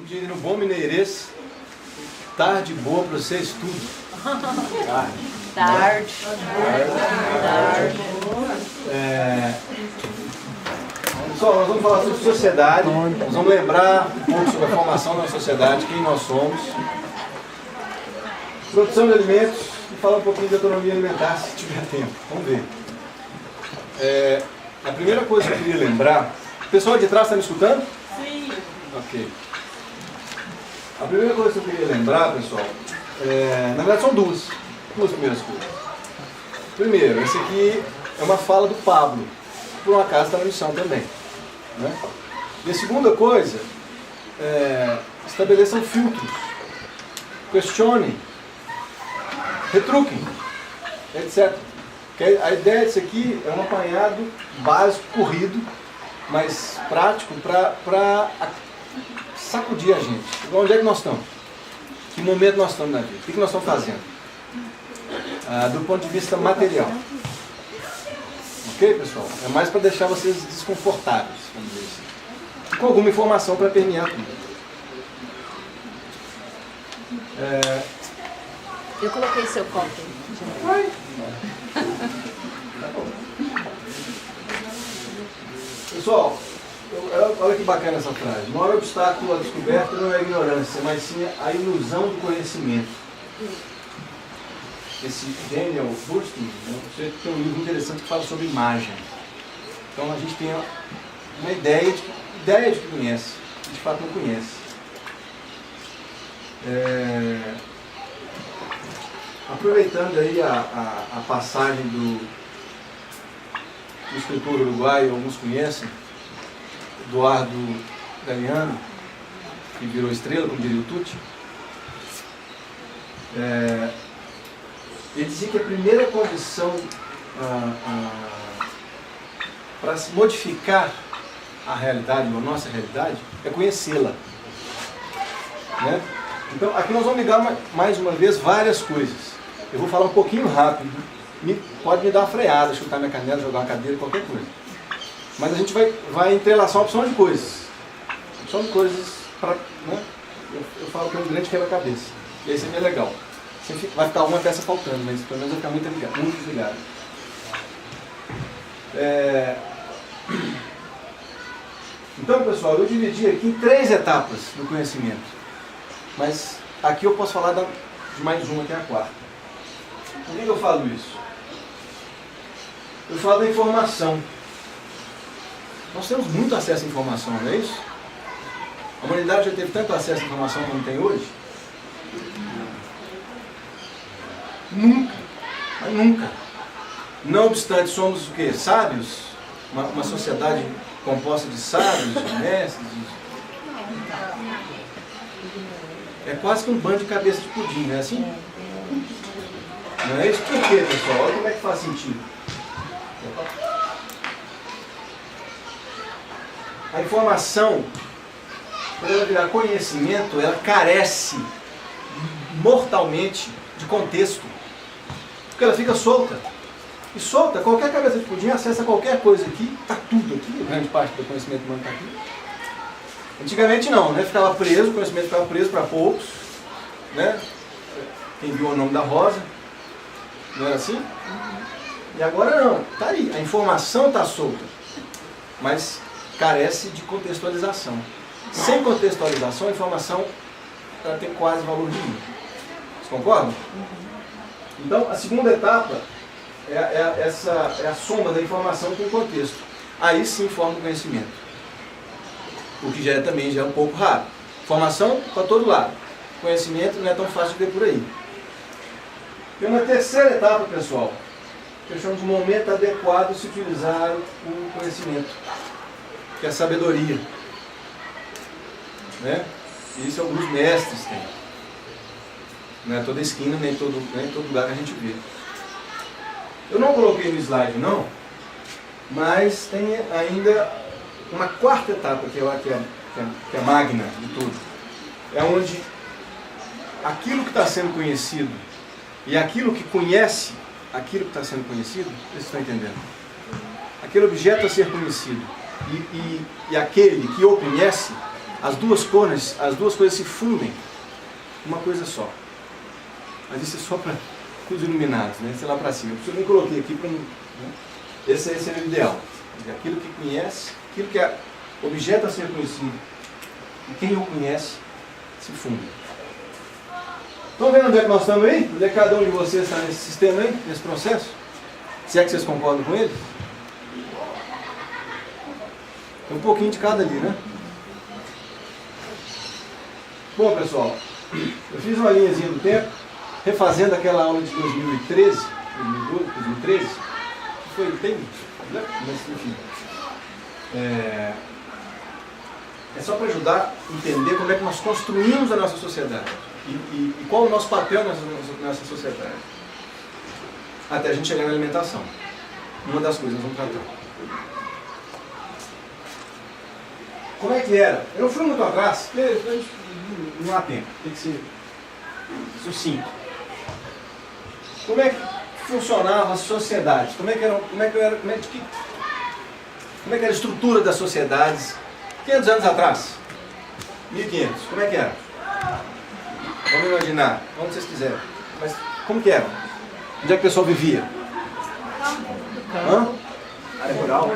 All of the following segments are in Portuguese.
diria no bom mineirês, tarde boa para você estudo. Tarde. Pessoal, nós vamos falar sobre sociedade, nós vamos lembrar um pouco sobre a formação da sociedade, quem nós somos, produção de alimentos e falar um pouquinho de autonomia alimentar, se tiver tempo. Vamos ver. A primeira coisa que eu queria lembrar, o pessoal de trás está me escutando? Sim. Ok. A primeira coisa que eu queria lembrar, pessoal, na verdade são duas primeiras coisas. Primeiro, esse aqui é uma fala do Pablo, por um acaso está na missão também. Né? E a segunda coisa, estabeleçam filtros, questionem, retruquem, etc. Porque a ideia disso aqui é um apanhado básico, corrido, mas prático para sacudir a gente. Onde é que nós estamos? Que momento nós estamos na vida? O que nós estamos fazendo? Do ponto de vista material. Ok, pessoal? É mais para deixar vocês desconfortáveis, vamos dizer assim. Com alguma informação para permear tudo. Eu coloquei seu copo. Vai. Tá bom. Pessoal, olha que bacana essa frase. O maior obstáculo à descoberta não é a ignorância, mas sim a ilusão do conhecimento. Esse Daniel Burstyn, você tem um livro interessante que fala sobre imagem. Então a gente tem uma ideia de que conhece, e de fato não conhece. Aproveitando aí a passagem do escritor uruguaio, alguns conhecem, Eduardo Galeano, que virou estrela, como diria o Tucci. Ele dizia que a primeira condição para se modificar a realidade, a nossa realidade, é conhecê-la. Né? Então, aqui nós vamos ligar mais uma vez várias coisas. Eu vou falar um pouquinho rápido. Pode me dar uma freada, chutar minha canela, jogar uma cadeira, qualquer coisa. Mas a gente vai entrelaçar uma opção de coisas. Opção de coisas para... Né? Eu falo que é um grande quebra-cabeça. E aí seria legal. Vai ficar uma peça faltando, mas pelo menos vai ficar muito desligado. Então, pessoal, eu dividi aqui em 3 etapas do conhecimento. Mas aqui eu posso falar de mais uma, que é a 4ª. Por que eu falo isso? Eu falo da informação. Nós temos muito acesso à informação, não é isso? A humanidade já teve tanto acesso à informação como tem hoje? Nunca, mas nunca. Não obstante, somos o quê? Sábios? Uma sociedade composta de sábios, de mestres. É quase que um bando de cabeça de pudim, não é assim? Não é isso? Por quê, pessoal? Olha como é que faz sentido. A informação, para ela virar conhecimento, ela carece mortalmente de contexto. Porque ela fica solta. E solta, qualquer cabeça de pudim acessa qualquer coisa aqui, está tudo aqui, grande parte do conhecimento humano está aqui. Antigamente não, né? Ficava preso, o conhecimento ficava preso para poucos, né? Quem viu o nome da Rosa, não era assim? E agora não, está aí, a informação está solta, mas carece de contextualização. Sem contextualização, a informação ela tem quase valor nenhum. Vocês concordam? Então, a segunda etapa é a soma da informação com o contexto. Aí sim forma o conhecimento. O que também já é um pouco raro. Informação para todo lado. Conhecimento não é tão fácil de ver por aí. Tem uma terceira etapa, pessoal, que eu chamo de momento adequado de se utilizar o conhecimento, que é a sabedoria. Né? E isso alguns mestres têm. Não é toda esquina, nem todo lugar que a gente vê. Eu não coloquei no slide, não, mas tem ainda uma 4ª etapa, que é a magna de tudo. É onde aquilo que está sendo conhecido e aquilo que conhece aquilo que está sendo conhecido, vocês estão entendendo? Aquele objeto a ser conhecido e aquele que o conhece as duas coisas se fundem uma coisa só. Mas isso é só para os iluminados, né? Sei lá para cima. Eu nem coloquei aqui para... Né? Esse é o ideal. Aquilo que conhece, aquilo que é objeto a ser conhecido e quem o conhece se fundem. Estão vendo onde é que nós estamos aí? Onde é que cada um de vocês está nesse sistema aí, nesse processo? Se é que vocês concordam com ele? Tem um pouquinho de cada ali, né? Bom, pessoal, eu fiz uma linhazinha do tempo, refazendo aquela aula de 2013, 2012, 2013, que foi bem, né? Mas enfim. É só para ajudar a entender como é que nós construímos a nossa sociedade e qual o nosso papel nessa sociedade. Até a gente chegar na alimentação. Uma das coisas nós vamos tratar. Como é que era? Eu não fui muito atrás, porque não há tempo, tem que ser sucinto. Como é que funcionava a sociedade? Como é que era a estrutura das sociedades 500 anos atrás? 1500, como é que era? Vamos imaginar, onde vocês quiserem. Mas como que era? Onde é que o pessoal vivia? Hã? Área rural?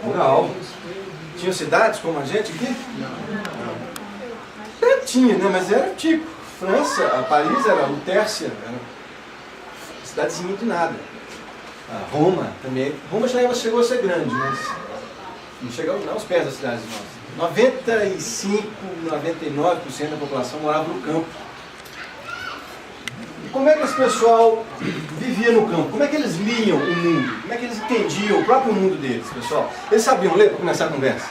Rural. Tinha cidades como a gente aqui? Não. Tinha, né? Mas era tipo França, a Paris era Lutércia, era cidadezinha de nada. A Roma também. Roma chegou a ser grande, mas não chegou aos pés das cidades nossas. 95, 99% da população morava no campo. E como é que esse pessoal vivia no campo? Como é que eles liam o mundo? Como é que eles entendiam o próprio mundo deles, pessoal? Eles sabiam ler para começar a conversa?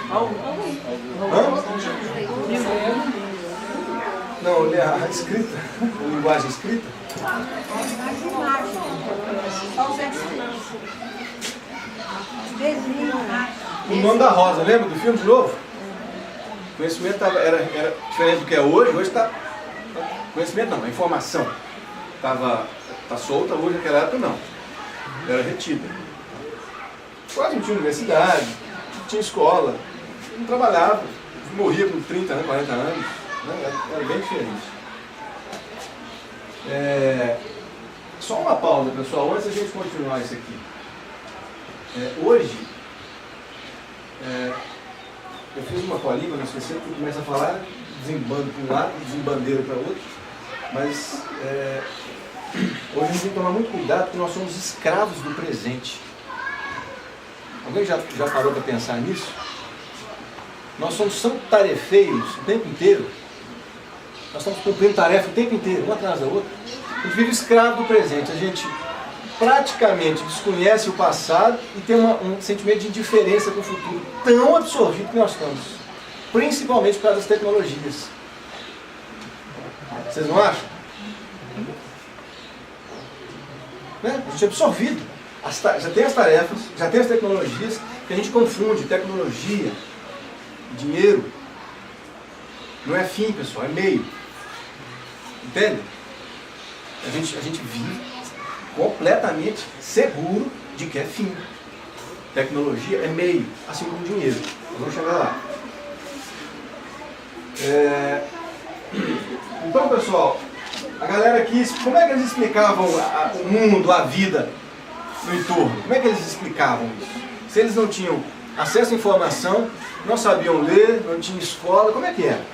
Hã? Não, ler a escrita, a linguagem escrita. O Nome da Rosa, lembra do filme de novo? O conhecimento era diferente do que é hoje. Hoje está... Conhecimento não, a informação está solta, hoje naquela época não. Era retida. Quase não tinha universidade, não tinha escola, não trabalhava, morria com 30 anos, 40 anos. Né? Era bem diferente. Só uma pausa, pessoal, antes da gente continuar isso aqui. Hoje, eu fiz uma colinha, para não esquecer, porque começa a falar, desembando para um lado, desembandeiro para outro, mas hoje a gente tem que tomar muito cuidado, porque nós somos escravos do presente. Alguém já parou para pensar nisso? Nós somos tarefeiros o tempo inteiro, nós estamos cumprindo tarefa o tempo inteiro, uma atrás da outra, a gente vive escravo do presente, a gente praticamente desconhece o passado e tem um sentimento de indiferença com o futuro tão absorvido que nós estamos, principalmente por causa das tecnologias. Vocês não acham? Né? A gente é absorvido. Já tem as tarefas, já tem as tecnologias, que a gente confunde tecnologia, dinheiro. Não é fim, pessoal, é meio. Entende? A gente vive completamente seguro de que é fim. Tecnologia é meio, assim como dinheiro. Nós vamos chegar lá. Então, pessoal, a galera aqui, como é que eles explicavam o mundo, a vida no entorno? Como é que eles explicavam isso? Se eles não tinham acesso à informação, não sabiam ler, não tinham escola, como é que era?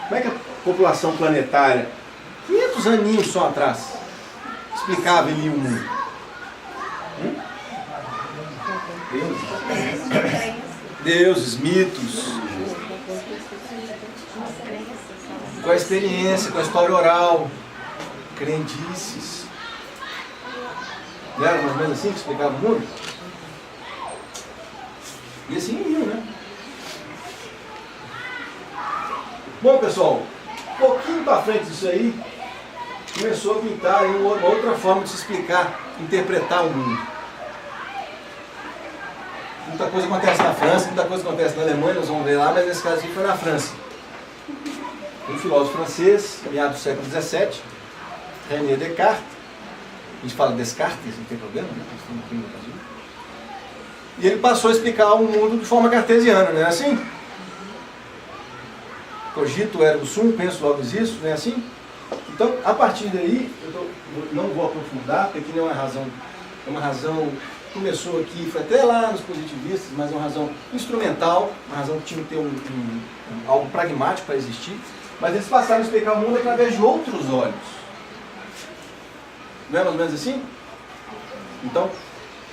Como é que a população planetária, 500 aninhos só atrás, explicava e lia o mundo? Deuses, mitos, com a experiência, com a história oral, crendices. Não era mais ou menos assim que explicava o mundo? E assim iam, né? Bom, pessoal, um pouquinho para frente disso aí, começou a pintar uma outra forma de se explicar, interpretar o mundo. Muita coisa acontece na França, muita coisa acontece na Alemanha, nós vamos ver lá, mas nesse caso aqui foi na França. Um filósofo francês, meados do século XVII, René Descartes. A gente fala Descartes, não tem problema, né? E ele passou a explicar o mundo de forma cartesiana, não é assim? Cogito ergo sum, penso logo existo, não é assim? Então, a partir daí, eu não vou aprofundar, porque aqui não é uma razão que começou aqui, foi até lá nos positivistas, mas é uma razão instrumental, uma razão que tinha que ter algo pragmático para existir, mas eles passaram a explicar o mundo através de outros olhos. Não é mais ou menos assim? Então,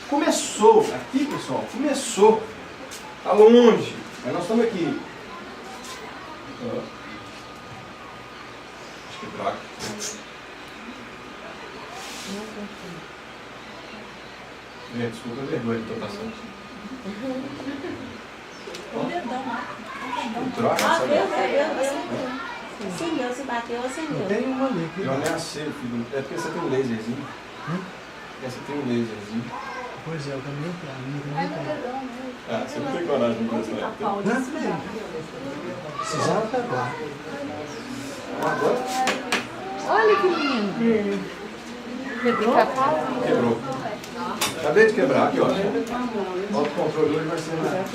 começou, aqui pessoal, começou, está longe, mas nós estamos aqui. Acho que é droga. Desculpa a vergonha que estou passando. Troca, sabe? Acendeu, se bateu, acendeu. Tem uma ali. Eu ameacei, filho. É porque você tem um laserzinho. Essa tem um laserzinho. Pois é, eu também tenho. Ah, você não tem coragem de mostrar. Precisava pegar. Agora? Olha que lindo. Quebrou? Quebrou. Acabei de quebrar, aqui ó. O autocontrole hoje vai ser nada.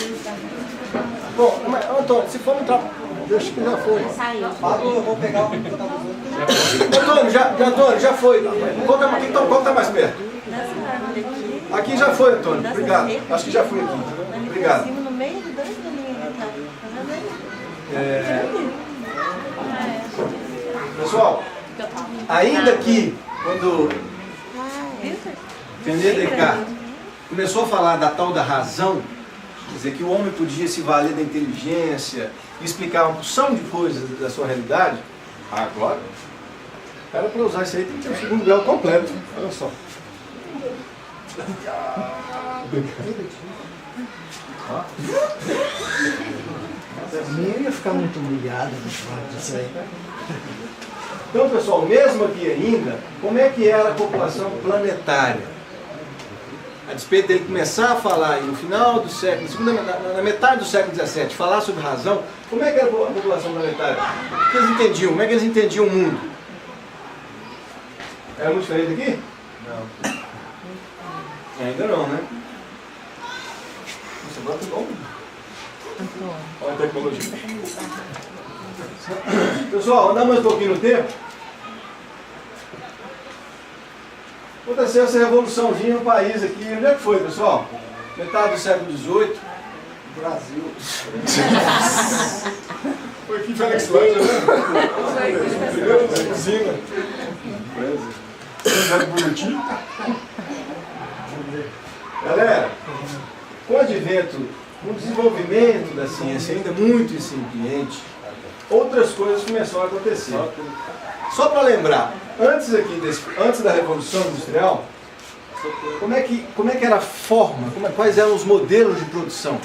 Bom, mas, Antônio, se for entrar. Acho que já foi. Saiu. Eu vou pegar o que eu tava usando. Antônio, já foi. Qual tá mais perto? Aqui já foi, Antônio. Obrigado. Acho que já foi aqui. Obrigado. No meio de dois caminhos. Pessoal, ainda que quando René Descartes começou a falar da tal da razão, quer dizer, que o homem podia se valer da inteligência e explicar uma porção de coisas da sua realidade, agora, o cara para usar isso aí tem que ter o segundo grau completo. Olha só. A minha ia ficar muito humilhada disso aí. Então, pessoal, mesmo aqui ainda, como é que era a população planetária? A despeito dele começar a falar aí no final do século, na metade do século XVII, falar sobre razão, como é que era a população planetária? O que eles entendiam? Como é que eles entendiam o mundo? Era muito diferente aqui? Não. Ainda não, né? Nossa, agora tá bom. Olha a tecnologia. Pessoal, andar mais um pouquinho no tempo. Aconteceu essa revoluçãozinha no país aqui. Onde é que foi, pessoal? Metade do século XVIII. Brasil. Foi aqui em Felixlândia, né? Primeiro na cozinha. Bonitinho. Galera, com o advento, com o desenvolvimento da ciência ainda muito incipiente, outras coisas começaram a acontecer. Só para lembrar, antes da Revolução Industrial, como é que era a forma, quais eram os modelos de produção?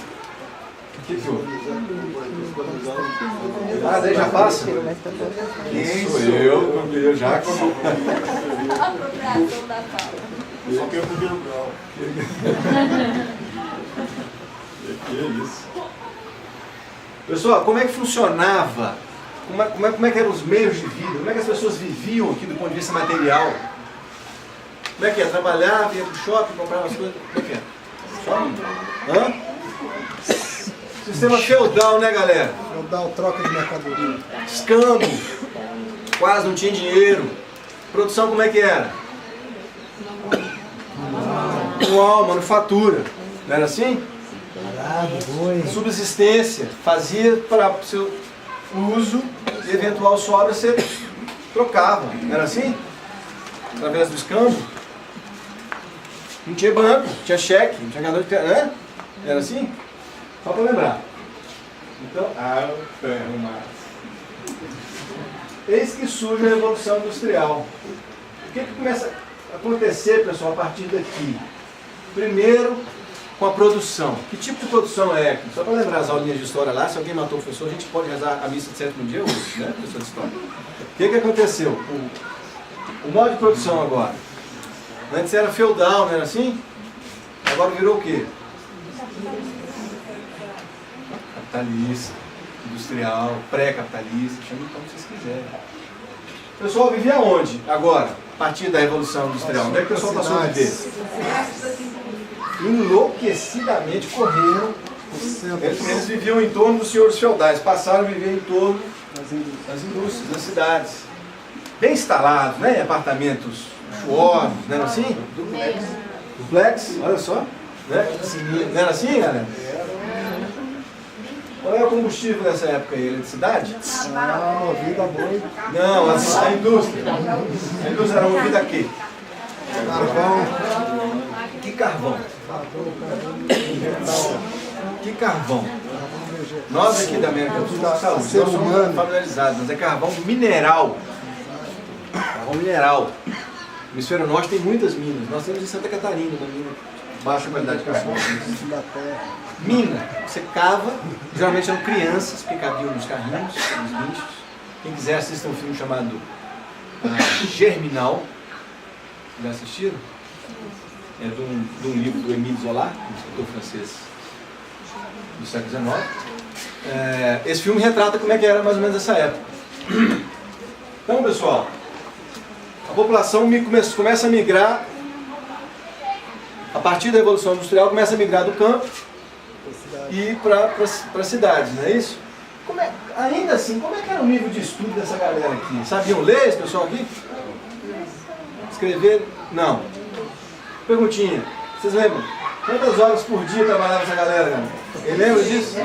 O que houve? Ah, daí já passa? Quem sou eu já que sou. Apropriação da fala. Só que eu fui grau. Que é isso? Pessoal, como é que funcionava? Como é que eram os meios de vida? Como é que as pessoas viviam aqui do ponto de vista material? Como é que é? Trabalhava, ia pro shopping, comprava as coisas. Como é que é? Shopping? Hã? Sistema feudal, né, galera? Feudal, troca de mercadoria. Escambo. Quase não tinha dinheiro. Produção como é que era? Manual, manufatura. Não era assim? Arado, boi. Subsistência. Fazia para o seu uso e eventual sobra você trocava. Não era assim? Através do escambo. Não tinha banco, tinha cheque, não tinha ganhador de... Hã? Era assim? Só para lembrar. Então, eis que surge a Revolução Industrial. O que começa a acontecer, pessoal, a partir daqui? Primeiro, com a produção. Que tipo de produção é? Só para lembrar as aulinhas de história lá, se alguém matou o professor, a gente pode rezar a missa de sétimo dia hoje, né, professor de história? O que aconteceu? O modo de produção agora. Antes era feudal, não era assim? Agora virou o quê? Capitalista, industrial, pré-capitalista, chame como vocês quiserem. O pessoal vivia onde agora, a partir da Revolução Industrial? Onde é que o pessoal passou a viver? enlouquecidamente correram. Eles viviam em torno dos senhores feudais, passaram a viver em torno das indústrias, das cidades. Bem instalados, né? Apartamentos luxuosos, não era assim? Duplex, olha só. Né? Não era assim, galera? Qual era o combustível nessa época aí? Eletricidade? Movida muito. Não, a indústria. A indústria era movida a quê? Carvão. Que carvão? Que carvão? Nós aqui da América do Sul, saúde, nós somos familiarizados, mas é carvão mineral. Carvão mineral. O hemisfério norte tem muitas minas. Nós temos em Santa Catarina uma mina de baixa qualidade de carvão. Mina, você cava, geralmente eram crianças que cabiam nos carrinhos, nos guinchos. Quem quiser assista um filme chamado Germinal. Já assistiram? É de um livro do Émile Zola, um escritor francês do século XIX. Esse filme retrata como é que era mais ou menos essa época. Então, pessoal, a população começa a migrar, a partir da Revolução Industrial, começa a migrar do campo e ir para as cidades, não é isso? Ainda assim, como é que era o nível de estudo dessa galera aqui? Sabiam ler esse pessoal aqui? Escrever? Não. Perguntinha, vocês lembram? Quantas horas por dia trabalhava essa galera? Né? Quem lembra disso?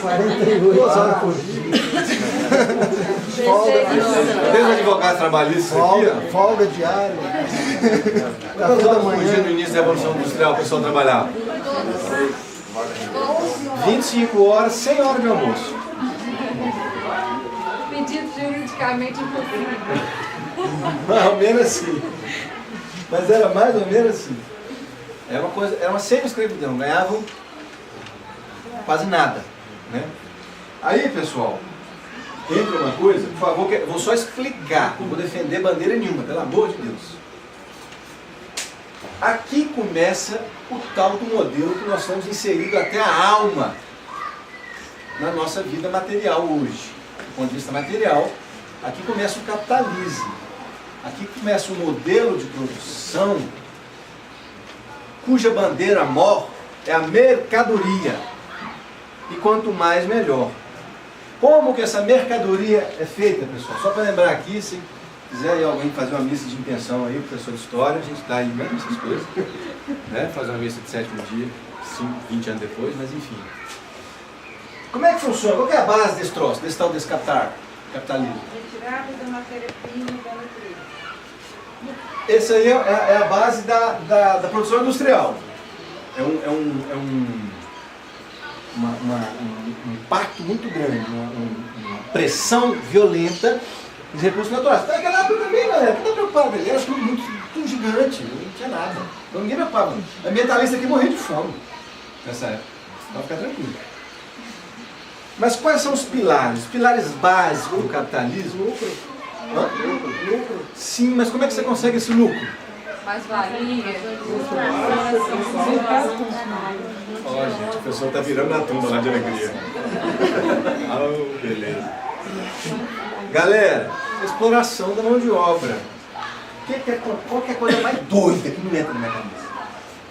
48 horas por dia. Tem os advogados trabalhistas aqui, ó. Folga diária. Quantas horas por dia no início da Revolução Industrial o pessoal trabalhava? 25 horas, 100 horas de almoço. Pedido juridicamente impossível. Mais ou menos assim. Mas era mais ou menos assim. Era uma semi-escravidão, ganhavam quase nada. Né? Aí, pessoal, entra uma coisa, por favor, eu vou só explicar, não vou defender bandeira nenhuma, pelo amor de Deus. Aqui começa o tal do modelo que nós estamos inseridos até a alma na nossa vida material hoje. Do ponto de vista material, aqui começa o capitalismo. Aqui começa um modelo de produção cuja bandeira mor é a mercadoria. E quanto mais, melhor. Como que essa mercadoria é feita, pessoal? Só para lembrar aqui, se quiser aí alguém fazer uma missa de intenção aí, professor de história, a gente dá aí mesmo essas coisas. Né? Fazer uma missa de 7º dia, 5, 20 anos depois, mas enfim. Como é que funciona? Qual que é a base desse troço, desse tal desse capitalismo? Retirada da matéria-prima da natureza. Essa aí é a base da produção industrial. É um impacto muito grande, uma pressão violenta dos recursos naturais. Naquela época também, galera, não está preocupado, era tudo gigante, não tinha nada. Então ninguém preocupava. A ambientalista aqui morria de fome nessa época. Então ficar tranquilo. Mas quais são os pilares? Os pilares básicos do capitalismo? Lucro. Sim, mas como é que você consegue esse lucro? Mais valia. Ó, gente, o pessoal tá virando na tumba lá de alegria. Oh, beleza. Galera, exploração da mão de obra. Qual que é a coisa mais doida que não entra na minha cabeça?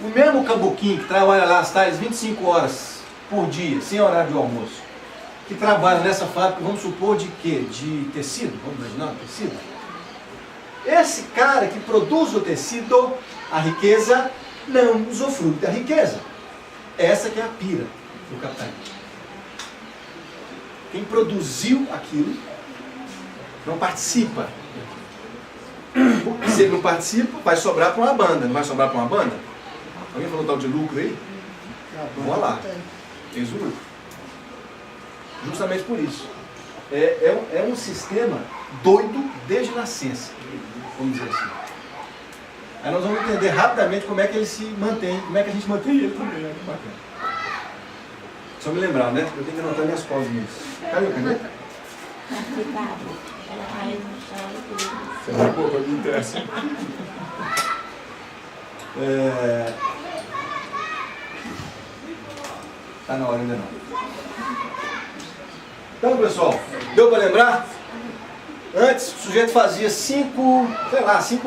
O mesmo caboquinho que trabalha lá às tais 25 horas por dia, sem horário de almoço, que trabalha nessa fábrica, vamos supor, de quê? De tecido? Vamos imaginar tecido? Esse cara que produz o tecido, a riqueza, não usufrui da riqueza. Essa que é a pira do capitalismo. Quem produziu aquilo não participa. Se ele não participa, vai sobrar para uma banda. Não vai sobrar para uma banda? Alguém falou tal de lucro aí? Vamos lá. Eis o lucro. Justamente por isso. É um sistema doido desde nascença, vamos dizer assim. Aí nós vamos entender rapidamente como é que ele se mantém, como é que a gente mantém ele também. Né? Bacana. Só me lembrar, né? Eu tenho que anotar minhas pausas nisso. Cadê o caneta? Você vai pôr para mim interessa. Tá na hora ainda não. Então, pessoal, deu para lembrar? Antes o sujeito fazia 5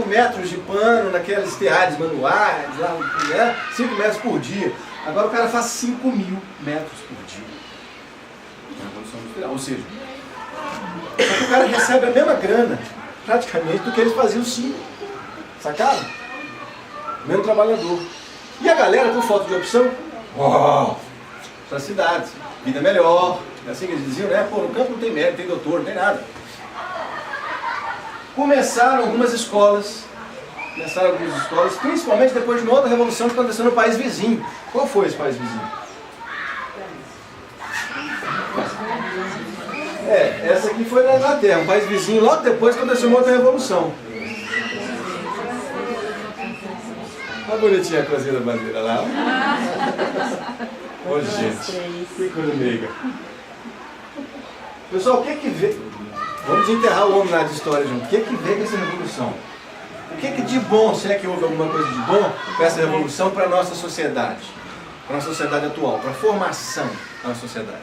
metros de pano naquelas terradas manuais, lá, né? 5 metros por dia. Agora o cara faz 5.000 metros por dia. Na Revolução Industrial. Ou seja, o cara recebe a mesma grana, praticamente, do que eles faziam 5. Sacaram? Mesmo trabalhador. E a galera, por falta de opção, para as cidades. Vida melhor. É assim que eles diziam, né? Pô, no campo não tem médico, não tem doutor, não tem nada. Começaram algumas escolas, principalmente depois de uma outra revolução que aconteceu no país vizinho. Qual foi esse país vizinho? Essa aqui foi na Inglaterra, um país vizinho, logo depois que aconteceu uma outra revolução. Olha a bonitinha a coisinha da bandeira lá. Olha, gente, que coisa meiga. Pessoal, o que que vê? Vamos enterrar o homem lá de história junto. O que que vê com essa revolução? O que que de bom, se é que houve alguma coisa de bom com essa revolução para a nossa sociedade? Para a nossa sociedade atual, para a formação da nossa sociedade?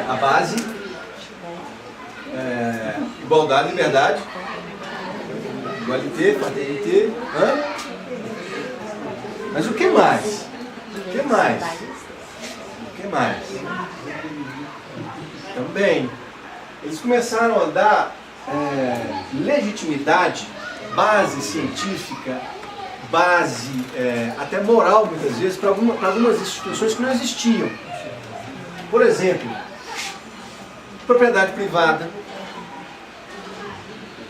A base, igualdade, liberdade, igualité, fraternité, mas o que mais? O que mais? O que mais? Também, eles começaram a dar legitimidade, base científica, base até moral, muitas vezes, para algumas instituições que não existiam. Por exemplo, propriedade privada,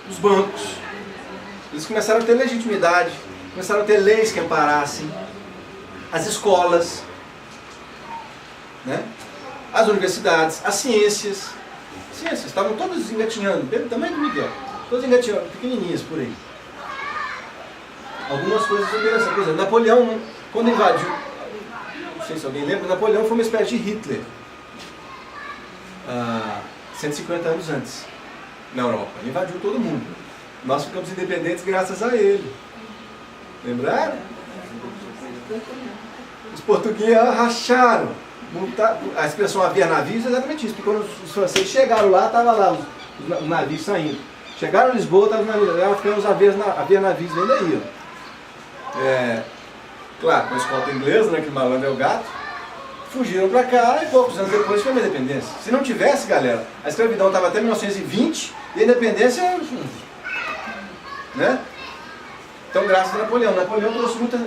os bancos, eles começaram a ter legitimidade, começaram a ter leis que amparassem, as escolas, né? As universidades, as ciências estavam todas engatinhando, pelo tamanho do Miguel, todas engatinhando, pequenininhas por aí. Algumas coisas interessantes, por exemplo, Napoleão, quando invadiu, não sei se alguém lembra, Napoleão foi uma espécie de Hitler, 150 anos antes, na Europa. Ele invadiu todo mundo. Nós ficamos independentes graças a ele. Lembraram? Os portugueses racharam. A expressão haver navios é exatamente isso, porque quando os franceses chegaram lá, estavam lá os navios saindo. Chegaram em Lisboa, estavam os navios, agora ficamos haver navios vendo aí. Claro, com a escolta inglesa, né, que malandro é o gato, fugiram para cá e poucos anos depois foi a independência. Se não tivesse, galera, a escravidão estava até 1920 e a independência, né? Então, graças a Napoleão. Napoleão trouxe muita...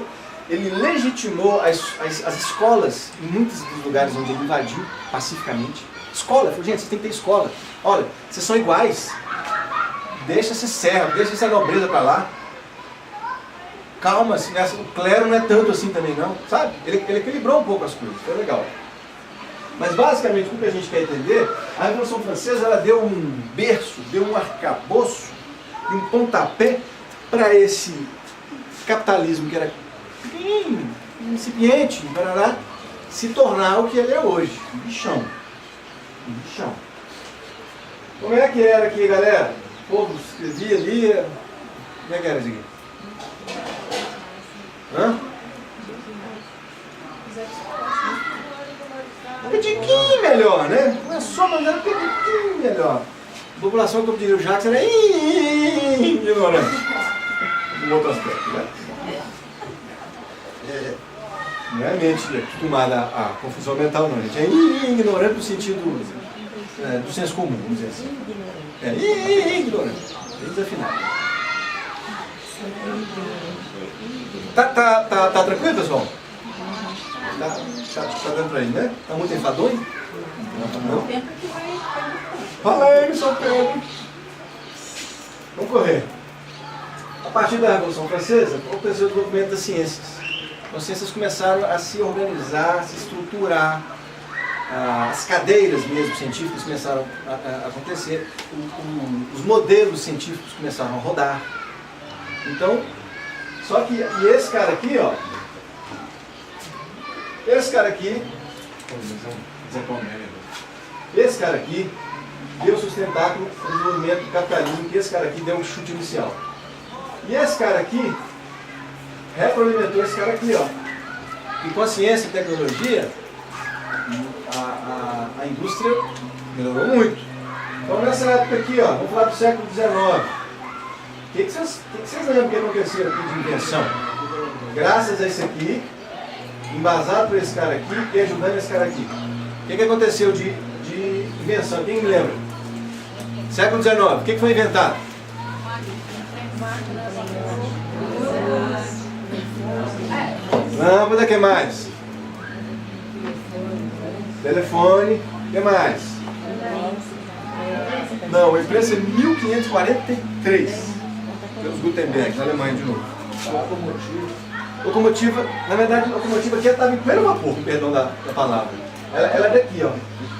Ele legitimou as escolas em muitos dos lugares onde ele invadiu pacificamente. Escola, falou, gente, vocês têm que ter escola. Olha, vocês são iguais. Deixa esse servo, deixa essa nobreza para lá. Calma, assim, o clero não é tanto assim também não, sabe? Ele equilibrou um pouco as coisas, foi legal. Mas basicamente, o que a gente quer entender, a Revolução Francesa ela deu um berço, deu um arcabouço e um pontapé para esse capitalismo que era pequenininho, incipiente, se tornar o que ele é hoje, um bichão. Um bichão. Como é que era aqui, galera? O povo escrevia, lia. Como é que era isso aqui? Um pediquinho melhor, né? Não é só, mas era um pediquinho melhor. A população, como diria o Jacques, era ignorante. Um outro aspecto, né? Não é mente acostumada à confusão mental, não. A gente é ignorante no sentido do senso comum, vamos dizer assim. Ignorante. Bem desafinado. Tá tranquilo, pessoal? Tá dando pra ir, né? Tá muito enfadonho? Não? Fala aí, São Pedro. Vamos correr. A partir da Revolução Francesa, aconteceu o desenvolvimento das ciências. As ciências começaram a se organizar, a se estruturar. As cadeiras mesmo científicas começaram a acontecer. Os modelos científicos começaram a rodar. Então, só que esse cara aqui, ó, esse cara aqui deu sustentáculo ao desenvolvimento do capitalismo, que esse cara aqui deu um chute inicial. E esse cara aqui retroalimentou esse cara aqui, ó. E com a ciência e tecnologia, a indústria Melhorou muito. Então nessa época aqui, ó, vamos falar do século XIX. O que vocês lembram que aconteceu aqui de invenção? Graças a isso aqui, embasado por esse cara aqui e ajudando esse cara aqui. O que aconteceu de invenção? Quem me lembra? Século XIX, o que foi inventado? Lâmpada, o que mais? Telefone, o que mais? Não, a imprensa é 1543, pelos Gutenberg, na Alemanha de novo. Locomotiva, na verdade, a locomotiva aqui estava em pleno vapor, com perdão da palavra. Ela é daqui, ó.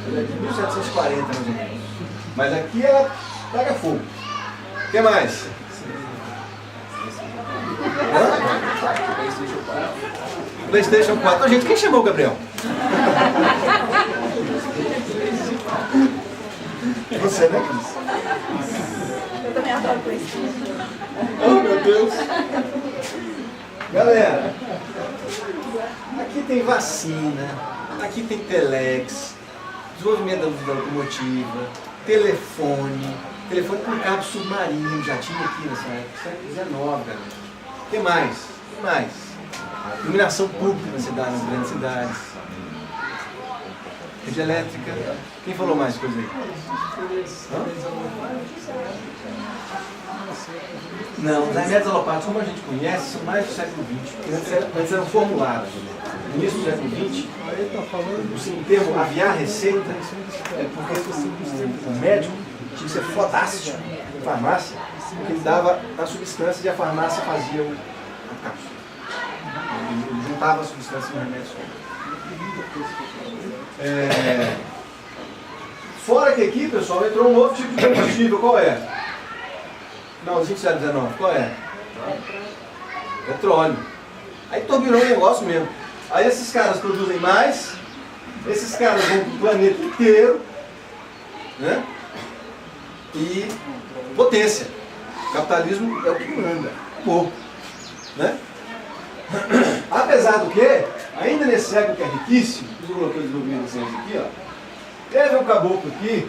Ela é de 1740, mais ou menos. Mas aqui ela pega fogo. O que mais? PlayStation 4. Gente, quem chamou o Gabriel? Você, né, Cris? Eu também adoro PlayStation. Oh, meu Deus. Galera, aqui tem vacina, aqui tem telex, desenvolvimento da locomotiva, telefone com cabo submarino, já tinha aqui nessa época, século XIX, galera. O que mais? O que mais? Iluminação pública nas grandes cidades. Rede elétrica. Quem falou mais coisa aí? Hã? Não, os remédios alopáticos, como a gente conhece, são mais do século XX. Antes eram formulados. No início do século XX, o termo aviar receita é porque o médico tinha que ser fodástico em farmácia, porque ele dava a substância e a farmácia fazia a cápsula. Ele juntava a substância no remédio só. Fora que aqui, pessoal, entrou um novo tipo de combustível. Qual é? Não, 19, qual é? Petróleo. Aí turbinou o negócio mesmo. Aí esses caras produzem mais, esses caras vão para o planeta inteiro, né? E potência. O capitalismo é o que manda. Pouco. Né? Apesar do que, ainda nesse século que é riquíssimo, eu coloquei os movimentos aqui, ó. Teve um caboclo aqui,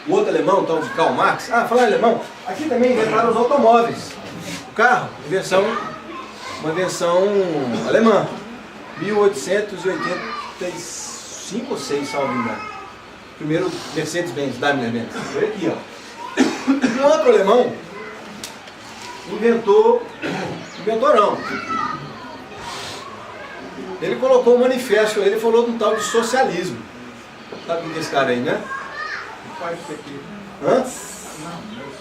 o outro alemão, tal de Karl Marx. Ah, falar em alemão, aqui também inventaram os automóveis. O carro, uma invenção alemã. 1885 ou 6, salvo engano. Primeiro Mercedes-Benz, Daimler-Benz. Foi aqui, ó. Um outro alemão inventou não. Ele colocou um manifesto, ele falou de um tal de socialismo. Sabe o que é esse cara aí, né? Pai do PT. Hã?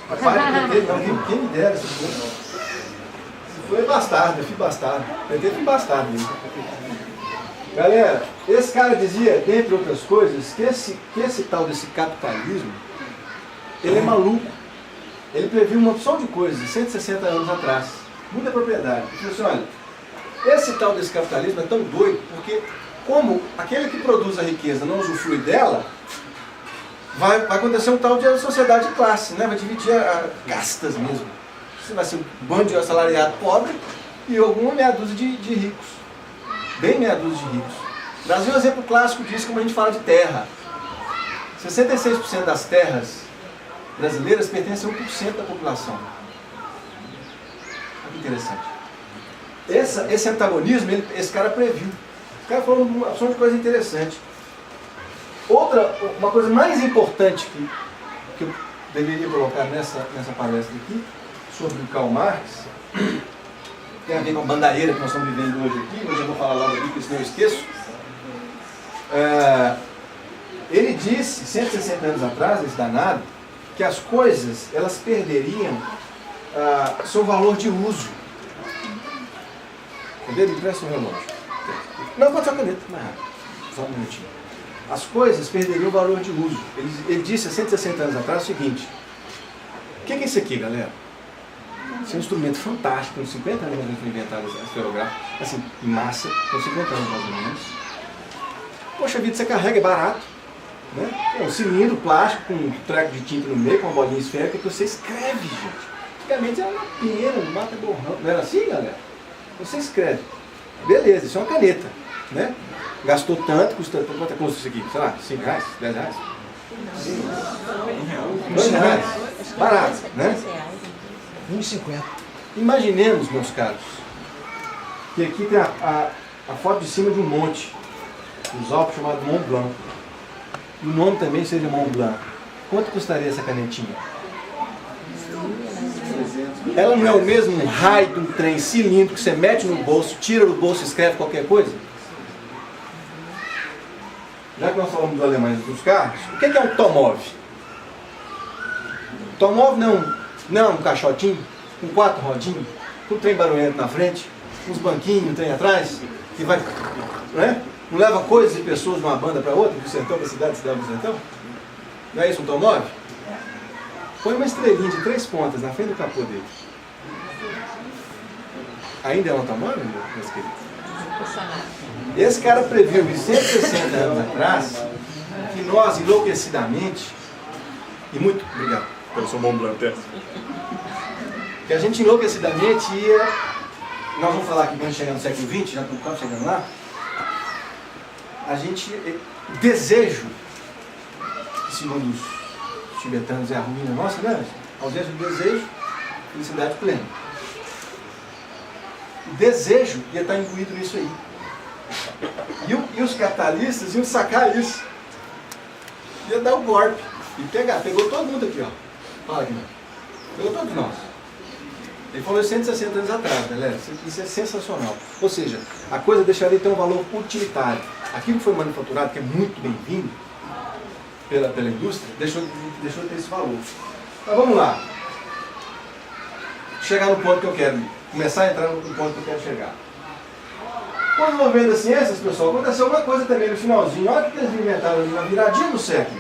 Pai do PT? Não, quem me dera esse povo. Foi bastardo, filho bastardo. PT foi bastardo mesmo. Galera, esse cara dizia, dentre outras coisas, que esse tal desse capitalismo, ele é maluco. Ele previu uma opção de coisas 160 anos atrás. Muita propriedade. Ele falou assim, olha, esse tal desse capitalismo é tão doido, porque como aquele que produz a riqueza não usufrui dela, vai acontecer um tal de sociedade de classe, né? Vai dividir a castas mesmo. Você vai ser um bando de assalariado pobre e alguma meia dúzia de ricos. Bem meia dúzia de ricos. O Brasil é um exemplo clássico disso, como a gente fala de terra. 66% das terras brasileiras pertencem a 1% da população. Olha que interessante. Esse antagonismo, esse cara previu. Esse cara falou uma opção de coisa interessante. Uma coisa mais importante que eu deveria colocar nessa palestra aqui, sobre o Karl Marx, tem a ver com a bandareira que nós estamos vivendo hoje aqui, mas eu vou falar logo aqui, porque senão eu esqueço. Ele disse, 160 anos atrás, esse danado, que as coisas, elas perderiam seu valor de uso. Entendeu? Me presta um relógio. Não, pode ser uma caneta, mais rápido. Só um minutinho. As coisas perderiam o valor de uso. Ele disse há 160 anos atrás o seguinte: o que é isso aqui, galera? Isso é um instrumento fantástico. Com 50 anos foi inventado a esferográfica, assim, em massa, com 50 anos mais ou menos. Poxa vida, você carrega, é barato. Né? É um cilindro plástico com um treco de tinta no meio, com uma bolinha esférica que você escreve, gente. Antigamente era uma pena, um mata borrão. Não era assim, galera? Você escreve. Beleza, isso é uma caneta. Né? Gastou tanto, custa tanto. Quanto custa isso aqui? Sei lá, 5 reais, 10 reais? R$2. Barato, né? R$1,50. Imaginemos, meus caros, que aqui tem a foto de cima de um monte, os Alpes, chamado Mont Blanc. E o nome também seja Mont Blanc. Quanto custaria essa canetinha? Ela não é o mesmo raio de um trem cilíndrico que você mete no bolso, tira do bolso e escreve qualquer coisa? Já que nós falamos dos alemães dos carros, o que é um Tomov? Tomov não é um caixotinho com 4 rodinhas, com um trem barulhento na frente, uns banquinhos, um trem atrás, que vai, né? Não leva coisas e pessoas de uma banda para outra, do sertão da cidade do sertão? Não é isso um Tomov? Põe uma estrelinha de 3 pontas na frente do capô dele. Ainda é um Tomov, meus queridos? Esse cara previu, 160 anos atrás, que nós enlouquecidamente, e muito, obrigado, pelo seu Mont Blanc, que a gente enlouquecidamente ia, nós vamos falar aqui quando chegar no século XX, já estamos chegando lá, a gente, o desejo, segundo os tibetanos, é a ruína nossa, né? Ausência do desejo, felicidade plena. O desejo ia estar incluído nisso aí. E os capitalistas iam sacar isso. Ia dar o golpe. E pegou todo mundo aqui, ó. Olha aqui, pegou todos nós. Ele falou isso 160 anos atrás, galera. Isso é sensacional. Ou seja, a coisa deixaria de ter um valor utilitário. Aquilo que foi manufaturado, que é muito bem-vindo pela indústria, deixou de ter esse valor. Mas vamos lá. Chegar no ponto que eu quero ir. Começar a entrar no ponto que eu quero chegar. Com o desenvolvimento das ciências, pessoal, aconteceu uma coisa também no finalzinho. Olha o que eles inventaram ali na viradinha do século.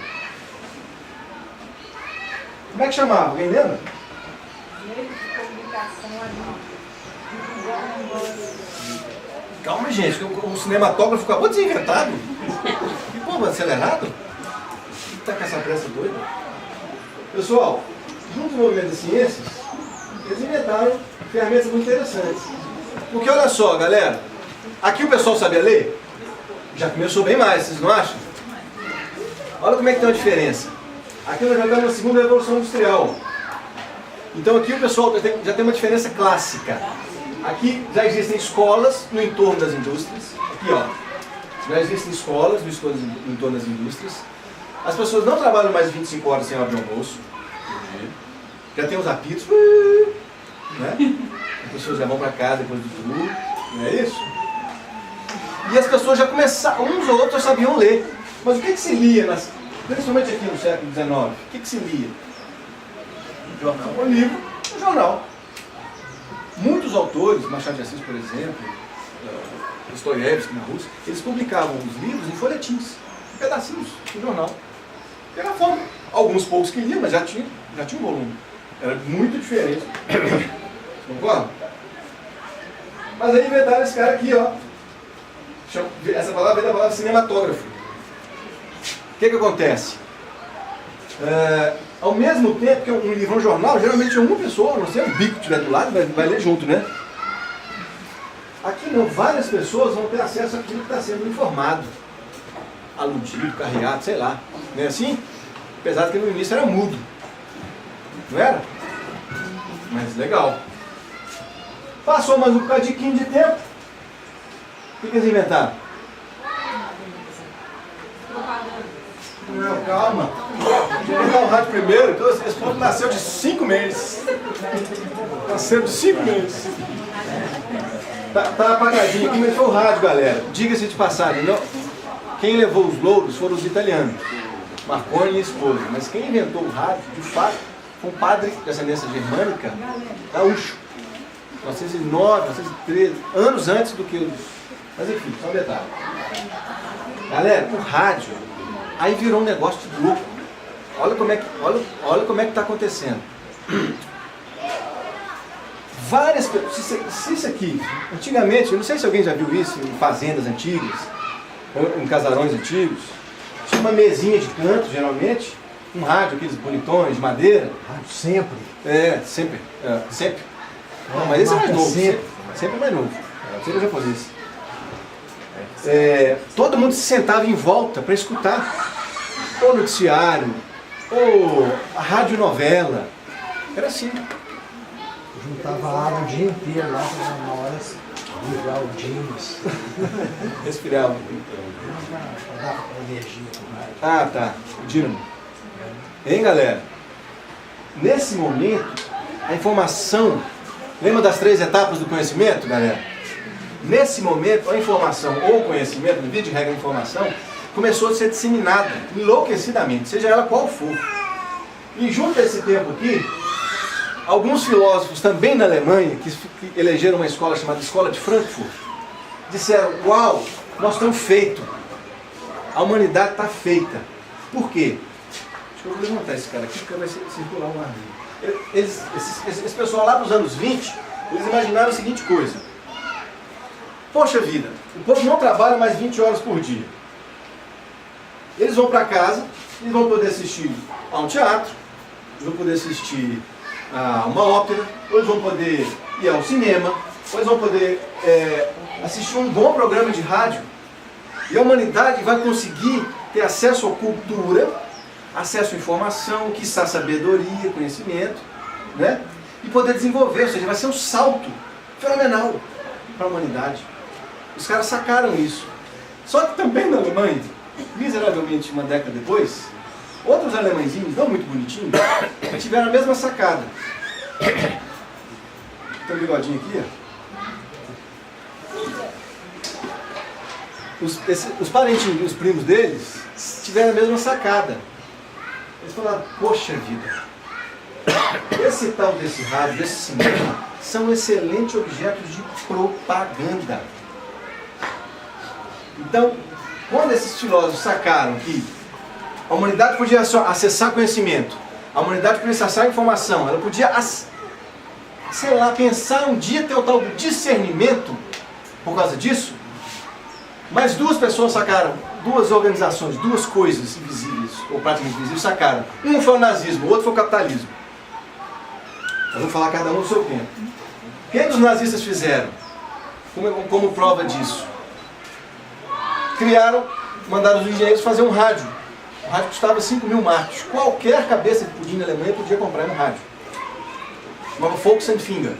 Como é que chamava? Alguém lembra? Meio de comunicação Calma, gente, o cinematógrafo acabou de ser inventado. Que povo acelerado? Tá com essa pressa doida? Pessoal, junto com o desenvolvimento das ciências, eles inventaram ferramentas muito interessantes. Porque olha só, galera, aqui o pessoal sabia ler? Já começou bem mais, vocês não acham? Olha como é que tem uma diferença. Aqui nós já estamos na segunda revolução industrial. Então aqui o pessoal já tem uma diferença clássica. Aqui já existem escolas no entorno das indústrias. Aqui, ó, já existem escolas no entorno das indústrias. As pessoas não trabalham mais 25 horas sem abrir o almoço. Já tem os apitos, né? As pessoas já vão para casa depois do turno, não é isso? E as pessoas já começaram, uns ou outros sabiam ler. Mas o que se lia, principalmente aqui no século XIX? O que se lia? Jornal. Um livro, um jornal. Muitos autores, Machado de Assis, por exemplo, Dostoiévski na Rússia, eles publicavam os livros em folhetins, em pedacinhos, em jornal. Era fome. Alguns poucos que liam, mas já tinha um volume. Era muito diferente. Concorda? Mas aí inventaram esse cara aqui, ó. Essa palavra vem da palavra cinematógrafo. O que acontece? Ao mesmo tempo que um livro, um jornal, geralmente é uma pessoa, não sei, um bico que estiver do lado, vai ler junto, né? Aqui não, várias pessoas vão ter acesso àquilo que está sendo informado. Aludido, carreado, sei lá. Não é assim? Apesar de que no início era mudo. Não era? Mas legal. Passou mais um bocadinho de tempo. O que eles inventaram? Não, calma. Deixa eu inventar o rádio primeiro. Então, esse ponto nasceu de 5 meses. Nasceu de 5 meses. Tá apagadinho aqui, mas foi o rádio, galera. Diga-se de passagem. Não, quem levou os louros foram os italianos. Marconi e a esposa. Mas quem inventou o rádio, de fato, foi um padre de ascendência germânica, gaúcho. 1909, 1913, anos antes do que os... Mas enfim, só um detalhe. Galera, o rádio, aí virou um negócio de louco. Olha como é que está acontecendo. Várias pessoas, se isso aqui, antigamente, eu não sei se alguém já viu isso em fazendas antigas, ou em casarões antigos, tinha uma mesinha de canto, geralmente, um rádio, aqueles bonitões de madeira. Rádio sempre. Sempre. Não, mas esse é mais novo. Sempre é mais novo. Sempre é japonês. Todo mundo se sentava em volta para escutar. ou noticiário, ou a radionovela. Era assim. Juntava água o dia inteiro lá para uma hora livrar o jeans. Respirava. Para dar energia. Ah, tá. O dínamo. Hein, galera? Nesse momento, a informação... Lembra das 3 etapas do conhecimento, galera? Nesse momento, a informação ou o conhecimento, no via de regra a informação, começou a ser disseminada enlouquecidamente, seja ela qual for. E junto a esse tempo aqui, alguns filósofos também na Alemanha, que elegeram uma escola chamada Escola de Frankfurt, disseram, uau, nós estamos feitos. A humanidade está feita. Por quê? Acho que eu vou levantar esse cara aqui, porque vai circular um ar. Esse pessoal lá dos anos 20, eles imaginaram a seguinte coisa. Poxa vida, o povo não trabalha mais 20 horas por dia. Eles vão para casa, eles vão poder assistir a um teatro, eles vão poder assistir a uma ópera, ou eles vão poder ir ao cinema, ou eles vão poder assistir um bom programa de rádio. E a humanidade vai conseguir ter acesso à cultura, acesso à informação, quiçá sabedoria, conhecimento, né? E poder desenvolver, ou seja, vai ser um salto fenomenal para a humanidade. Os caras sacaram isso. Só que também na Alemanha, miseravelmente uma década depois, outros alemãezinhos, não muito bonitinhos, tiveram a mesma sacada. Tem um bigodinho aqui, ó. Os parentinhos, os primos deles, tiveram a mesma sacada. Eles falaram, poxa vida, esse tal desse rádio, desse cinema, são excelentes objetos de propaganda. Então, quando esses filósofos sacaram que a humanidade podia acessar conhecimento, a humanidade podia acessar informação, ela podia, sei lá, pensar um dia ter o tal do discernimento por causa disso, mas duas pessoas sacaram, duas organizações, duas coisas invisíveis, ou praticamente invisíveis, sacaram. Um foi o nazismo, o outro foi o capitalismo. Nós vamos falar cada um no seu tempo. O que os nazistas fizeram como prova disso? Mandaram os engenheiros fazer um rádio. O rádio custava 5.000 marcos. Qualquer cabeça de pudim na Alemanha podia comprar um rádio. Chamava Volksempfänger.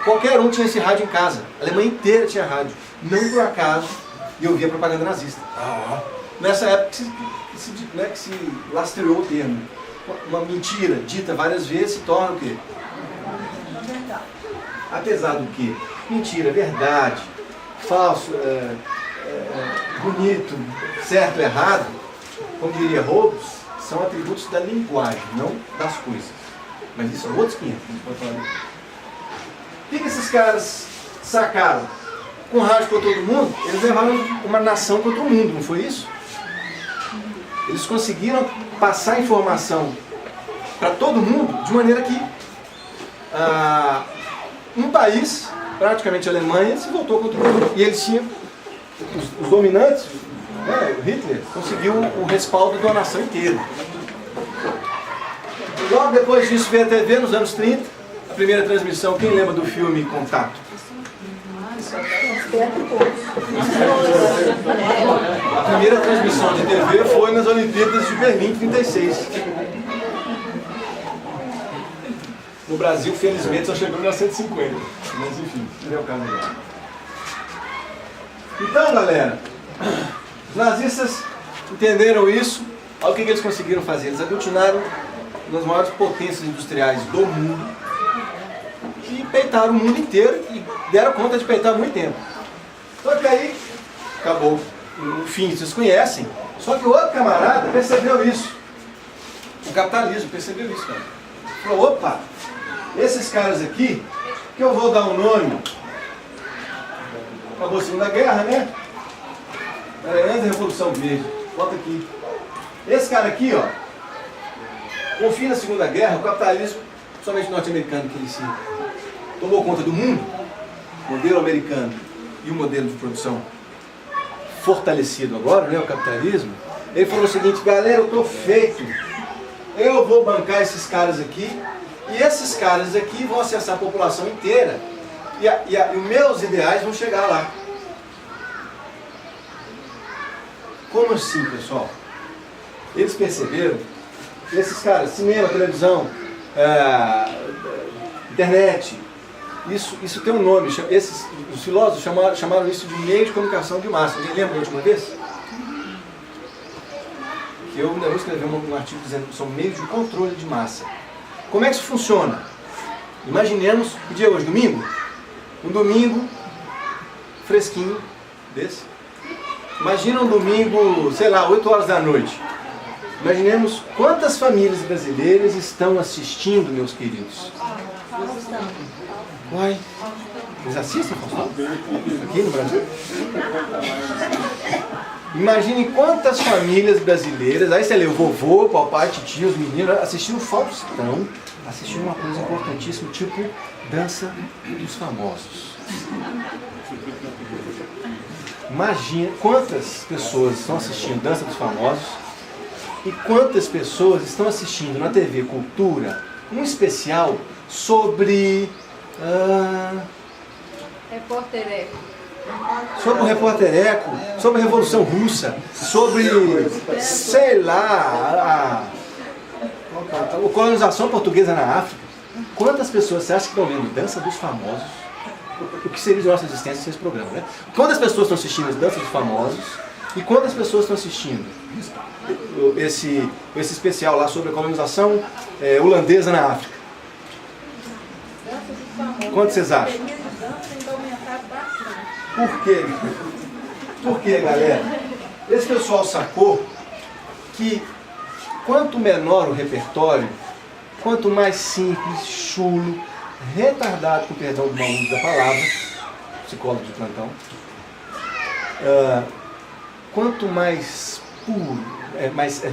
Qualquer um tinha esse rádio em casa. A Alemanha inteira tinha rádio. Não por acaso, e ouvia propaganda nazista. Nessa época que se lastreou o termo. Uma mentira dita várias vezes se torna o quê? Apesar do que? Mentira, verdade, falso, bonito, certo, errado, como diria Hobbes, são atributos da linguagem, não das coisas. Mas isso é outros 500. O que esses caras sacaram? Com rádio para todo mundo, eles levaram uma nação contra o mundo, não foi isso? Eles conseguiram passar informação para todo mundo de maneira que um país, praticamente a Alemanha, se voltou contra o mundo. E eles tinham, os dominantes, né, o Hitler, conseguiu o respaldo da nação inteira. Logo depois disso veio a TV nos anos 30, a primeira transmissão, quem lembra do filme Contato? A primeira transmissão de TV foi nas Olimpíadas de Berlim, 36. No Brasil, felizmente, só chegou em 1950. Mas enfim, não é o caso agora. Então, galera, os nazistas entenderam isso. Olha o que eles conseguiram fazer. Eles aglutinaram nas maiores potências industriais do mundo e peitaram o mundo inteiro e deram conta de peitar há muito tempo. Só que aí, acabou. No fim, vocês conhecem. Só que o outro camarada percebeu isso. O capitalismo percebeu isso, cara. Falou, opa, esses caras aqui, que eu vou dar um nome. Acabou a Segunda Guerra, né? Antes da Revolução Verde. Bota aqui. Esse cara aqui, ó, com o fim da Segunda Guerra, o capitalismo, somente norte-americano, que ele se tomou conta do mundo, o modelo americano e o modelo de produção fortalecido agora, né, o capitalismo, ele falou o seguinte, galera, eu tô feito, eu vou bancar esses caras aqui, e esses caras aqui vão acessar a população inteira, e os meus ideais vão chegar lá. Como assim, pessoal? eles perceberam, esses caras, cinema, televisão, internet, isso tem um nome, os filósofos chamaram isso de meio de comunicação de massa. Alguém lembra da última vez? Que eu vou escrever um artigo dizendo que são meios de controle de massa. Como é que isso funciona? Imaginemos, que dia é hoje? Domingo? Um domingo fresquinho desse. Imagina um domingo, sei lá, 8 horas da noite. Imaginemos quantas famílias brasileiras estão assistindo, meus queridos. Uai, eles assistem, Faustão? Aqui no Brasil? Imagine quantas famílias brasileiras, aí você lê o vovô, o papai, tio, os meninos, assistindo o Faustão, assistindo uma coisa importantíssima, tipo Dança dos Famosos. Imagina quantas pessoas estão assistindo Dança dos Famosos e quantas pessoas estão assistindo na TV Cultura um especial sobre... Repórter Eco. Sobre o Repórter Eco, sobre a Revolução Russa, sobre, sei lá, a colonização portuguesa na África. Quantas pessoas você acha que estão vendo Dança dos Famosos? O que seria de nossa existência sem esse programa, né? Quantas pessoas estão assistindo Dança dos Famosos e quantas pessoas estão assistindo esse especial lá sobre a colonização holandesa na África? Quantos vocês acham? Por quê? Por quê, galera? Esse pessoal sacou que quanto menor o repertório, quanto mais simples, chulo, retardado, com perdão do mau uso da palavra, psicólogo de plantão, quanto mais puro,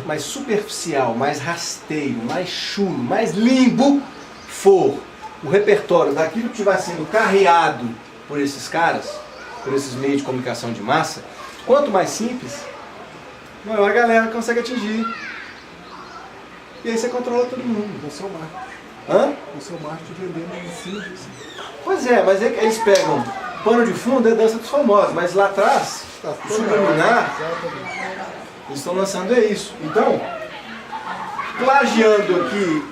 mais superficial, mais rasteiro, mais chulo, mais limbo for o repertório daquilo que estiver sendo carreado por esses caras, por esses meios de comunicação de massa, quanto mais simples, maior a galera consegue atingir. E aí você controla todo mundo. O seu marketing. Hã? O seu marketing vendendo em cima disso. Pois é, mas eles pegam pano de fundo, é Dança dos Famosos, mas lá atrás, subliminar, eles estão lançando isso. Então, plagiando aqui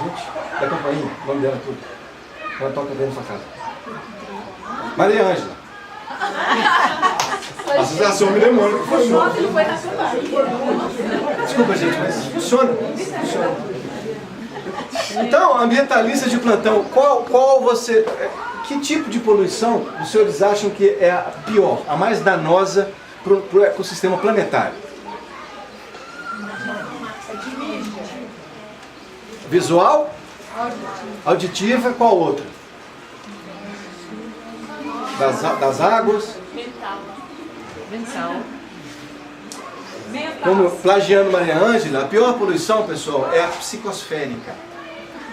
gente, da campainha, o nome dela é tudo. Ela toca dentro da sua casa. Maria Ângela. Associação me demônio. Desculpa, gente, mas funciona. Então, ambientalistas de plantão, que tipo de poluição os senhores acham que é a pior, a mais danosa para o ecossistema planetário? Visual? Auditiva, qual outra? Das águas? Mental. Como plagiando Maria Ângela, a pior poluição, pessoal, é a psicosférica.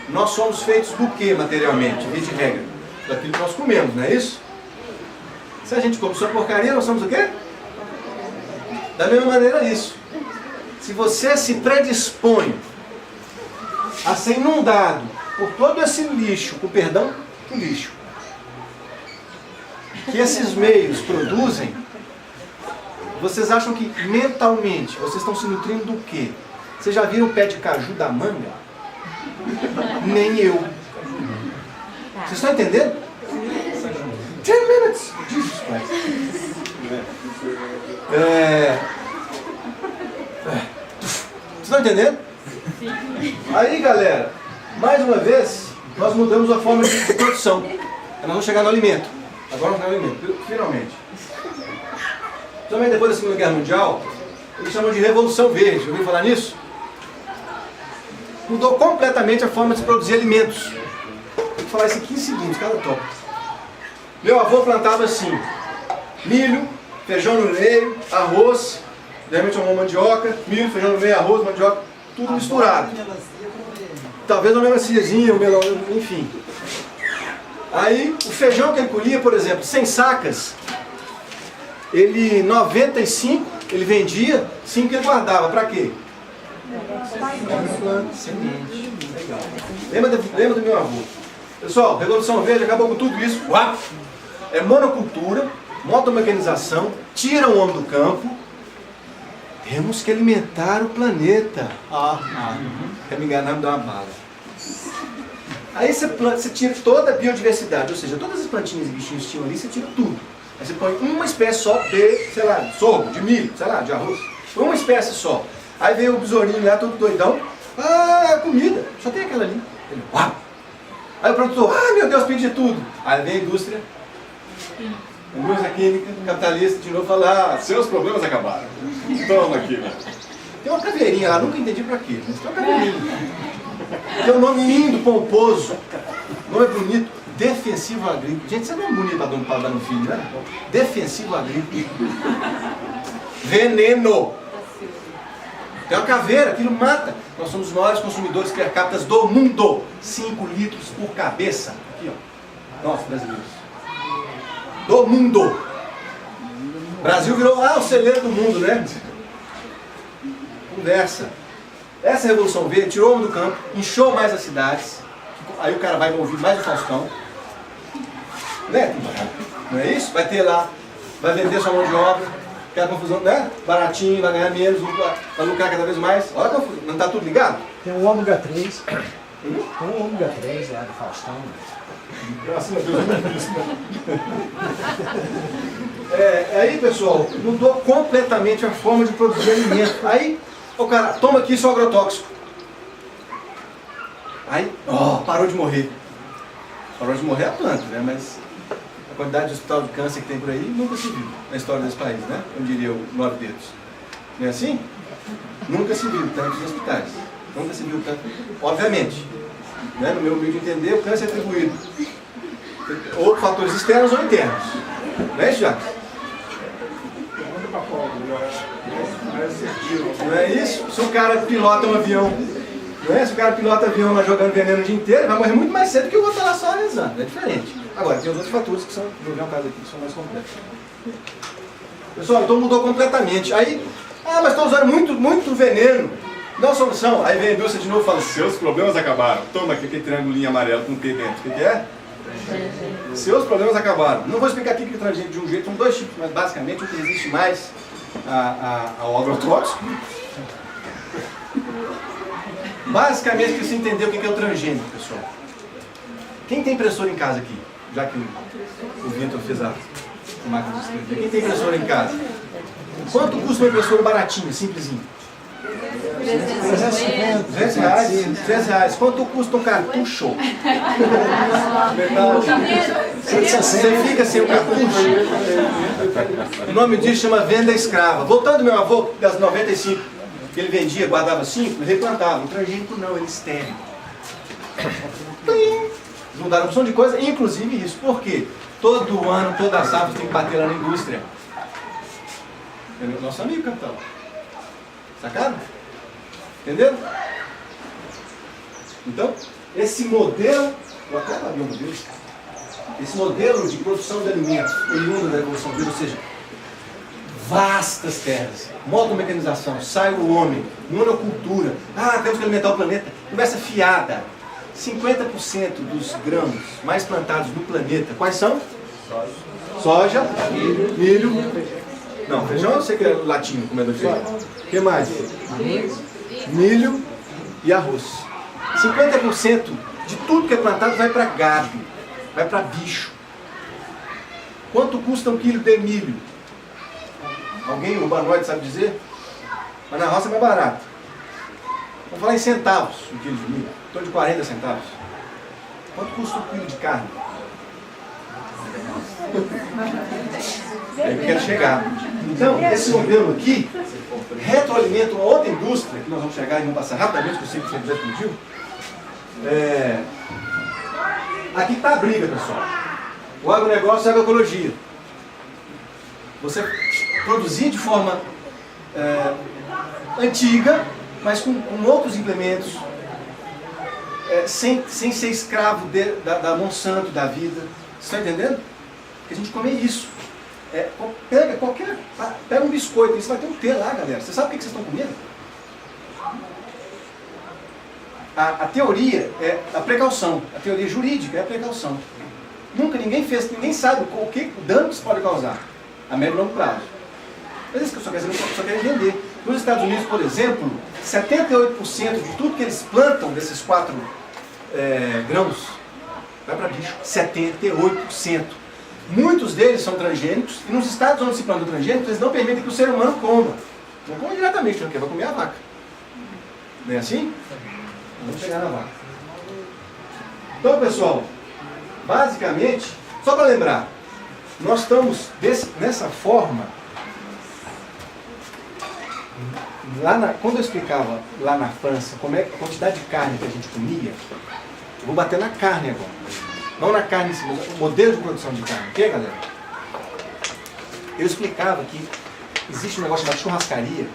Nós somos feitos do que materialmente, via de regra? Daquilo que nós comemos, não é isso? Se a gente come só porcaria, nós somos o quê? Da mesma maneira isso. Se você se predispõe a ser inundado por todo esse lixo, com perdão do lixo, que esses meios produzem, vocês acham que mentalmente vocês estão se nutrindo do quê? Vocês já viram o pé de caju da manga? Nem eu. Vocês estão entendendo? 10 minutes! Jesus Christ. Vocês estão entendendo? Aí, galera, mais uma vez, nós mudamos a forma de produção. Nós vamos chegar no alimento. Agora no alimento, finalmente. Também depois da Segunda Guerra Mundial, eles chamam de Revolução Verde. Já ouviu falar nisso? Mudou completamente a forma de se produzir alimentos. Vou falar isso em 15 segundos, cada tópico. Meu avô plantava assim: milho, feijão no meio, arroz, de repente uma mandioca, milho, feijão no meio, arroz, mandioca, tudo misturado. Talvez uma melanciazinha, um melão, enfim. Aí, o feijão que ele colhia, por exemplo, 100 sacas, ele, 95, ele vendia, 5 ele guardava. Para quê? Semente. Legal. Lembra do meu avô? Pessoal, Revolução Verde acabou com tudo isso. É monocultura, motomecanização, tira o homem do campo. Temos que alimentar o planeta. Quer me enganar, me dá uma bala. Aí você tira toda a biodiversidade, ou seja, todas as plantinhas e bichinhos que tinham ali, você tira tudo. Aí você põe uma espécie só de, sei lá, de sorgo, de milho, sei lá, de arroz. Uma espécie só. Aí veio o besourinho lá, todo doidão. Ah, comida, só tem aquela ali. Ele, uau! Aí o produtor, meu Deus, perdi tudo. Aí vem a indústria química, capitalista, de novo fala, seus problemas acabaram. Toma aqui, né? Tem uma caveirinha lá, nunca entendi pra quê, mas tem uma caveirinha. Tem um nome lindo, pomposo. O nome é bonito. Defensivo agrícola. Gente, isso é nome bonito para dar no filho, né? Defensivo agrícola. Veneno. Tem uma caveira, aquilo mata. Nós somos os maiores consumidores per capita do mundo. 5 litros por cabeça. Aqui, ó. Nós, brasileiros. Do mundo. O Brasil virou o celeiro do mundo, né? Conversa. Essa Revolução Verde tirou o homem do campo, inchou mais as cidades. Aí o cara vai ouvir mais o Faustão. Né? Não é isso? Vai ter lá, vai vender sua mão de obra, aquela confusão, né? Baratinho, vai ganhar menos, vai lucrar cada vez mais. Olha a confusão, não está tudo ligado? Tem um ômega 3. Tem um ômega 3 lá do Faustão. Graças a Deus. Aí, pessoal, mudou completamente a forma de produzir alimento. Aí, o cara, toma aqui seu agrotóxico. Aí, parou de morrer. Parou de morrer a planta, né? Mas a quantidade de hospital de câncer que tem por aí nunca se viu na história desse país, né? Eu diria o 9 dedos. Não é assim? Nunca se viu tantos hospitais. Nunca se viu tanto. Obviamente, né? No meu humilde entender, o câncer é atribuído ou fatores externos ou internos. Não é isso, Jacques? Não é isso? Se o cara pilota um avião, não é? Se o cara pilota avião lá jogando veneno o dia inteiro, vai morrer muito mais cedo que o outro lá só rezando. É diferente. Agora, tem os outros fatores que são, vou ver um caso aqui, que são mais complexos. Pessoal, então mudou completamente. Aí, mas estão usando muito veneno. Dá uma solução. Aí vem a indústria de novo e fala, seus problemas acabaram. Toma aqui aquele triângulo amarelo com T dentro. O que é? Seus problemas acabaram. Não vou explicar aqui que é transgênico de um jeito, são 2 tipos, mas basicamente o que resiste mais ao agrotóxico. Basicamente, para você entender o que é o transgênico, pessoal. Quem tem impressora em casa aqui? Já que o Vitor fez a máquina de escrever. Quem tem impressora em casa? Quanto custa uma impressora baratinha, simplesinha? R$300. Quanto custa um cartucho? Você fica sem o cartucho. O nome disso chama venda escrava. Voltando meu avô, das 95, que ele vendia, guardava 5, ele replantava. O transgênico não, ele estéril. Mudaram uma opção de coisa, inclusive isso. Por quê? Todo ano, todas as árvores tem que bater lá na indústria. É o nosso amigo, capitão. Sacaram? Entenderam? Então, esse modelo, vou até abrir um modelo, esse modelo de produção de alimentos, oriundo da Revolução Verde, ou seja, vastas terras, motomecanização, sai o homem, monocultura, temos que alimentar o planeta, conversa fiada. 50% dos grãos mais plantados no planeta, quais são? Soja, milho. Não, feijão eu sei que é latinho, comedor de feijão. O que mais? Milho e arroz. 50% de tudo que é plantado vai para gado, vai para bicho. Quanto custa um quilo de milho? Alguém urbanoide sabe dizer? Mas na roça é mais barato. Vamos falar em centavos um quilo de milho. Em torno de 40 centavos. Quanto custa um quilo de carne? É aí que eu quero chegar. Então, esse modelo aqui retroalimenta uma outra indústria, que nós vamos chegar e vamos passar rapidamente, que eu sei que você já explodiu. Aqui está a briga, pessoal. O agronegócio e a agroecologia. Você produzir de forma antiga, mas com outros implementos, sem ser escravo da Monsanto, da vida. Você está entendendo? Porque a gente come isso. Pega um biscoito, isso vai ter um T lá, galera. Você sabe o que vocês estão comendo? A teoria é a precaução. A teoria jurídica é a precaução. Ninguém sabe o que dano que isso pode causar. a médio e longo prazo. Mas isso que eu só quero entender. Nos Estados Unidos, por exemplo, 78% de tudo que eles plantam desses 4 grãos vai para bicho. 78%. Muitos deles são transgênicos, e nos estados onde se planta transgênicos, eles não permitem que o ser humano coma. Não come diretamente, porque vai comer a vaca. Não é assim? Vamos chegar na vaca. Então, pessoal, basicamente, só para lembrar, nós estamos nessa forma. Quando eu explicava lá na França como é a quantidade de carne que a gente comia, eu vou bater na carne agora. Não na carne em si, mas o modelo de produção de carne. Ok, galera? Eu explicava que existe um negócio chamado churrascaria,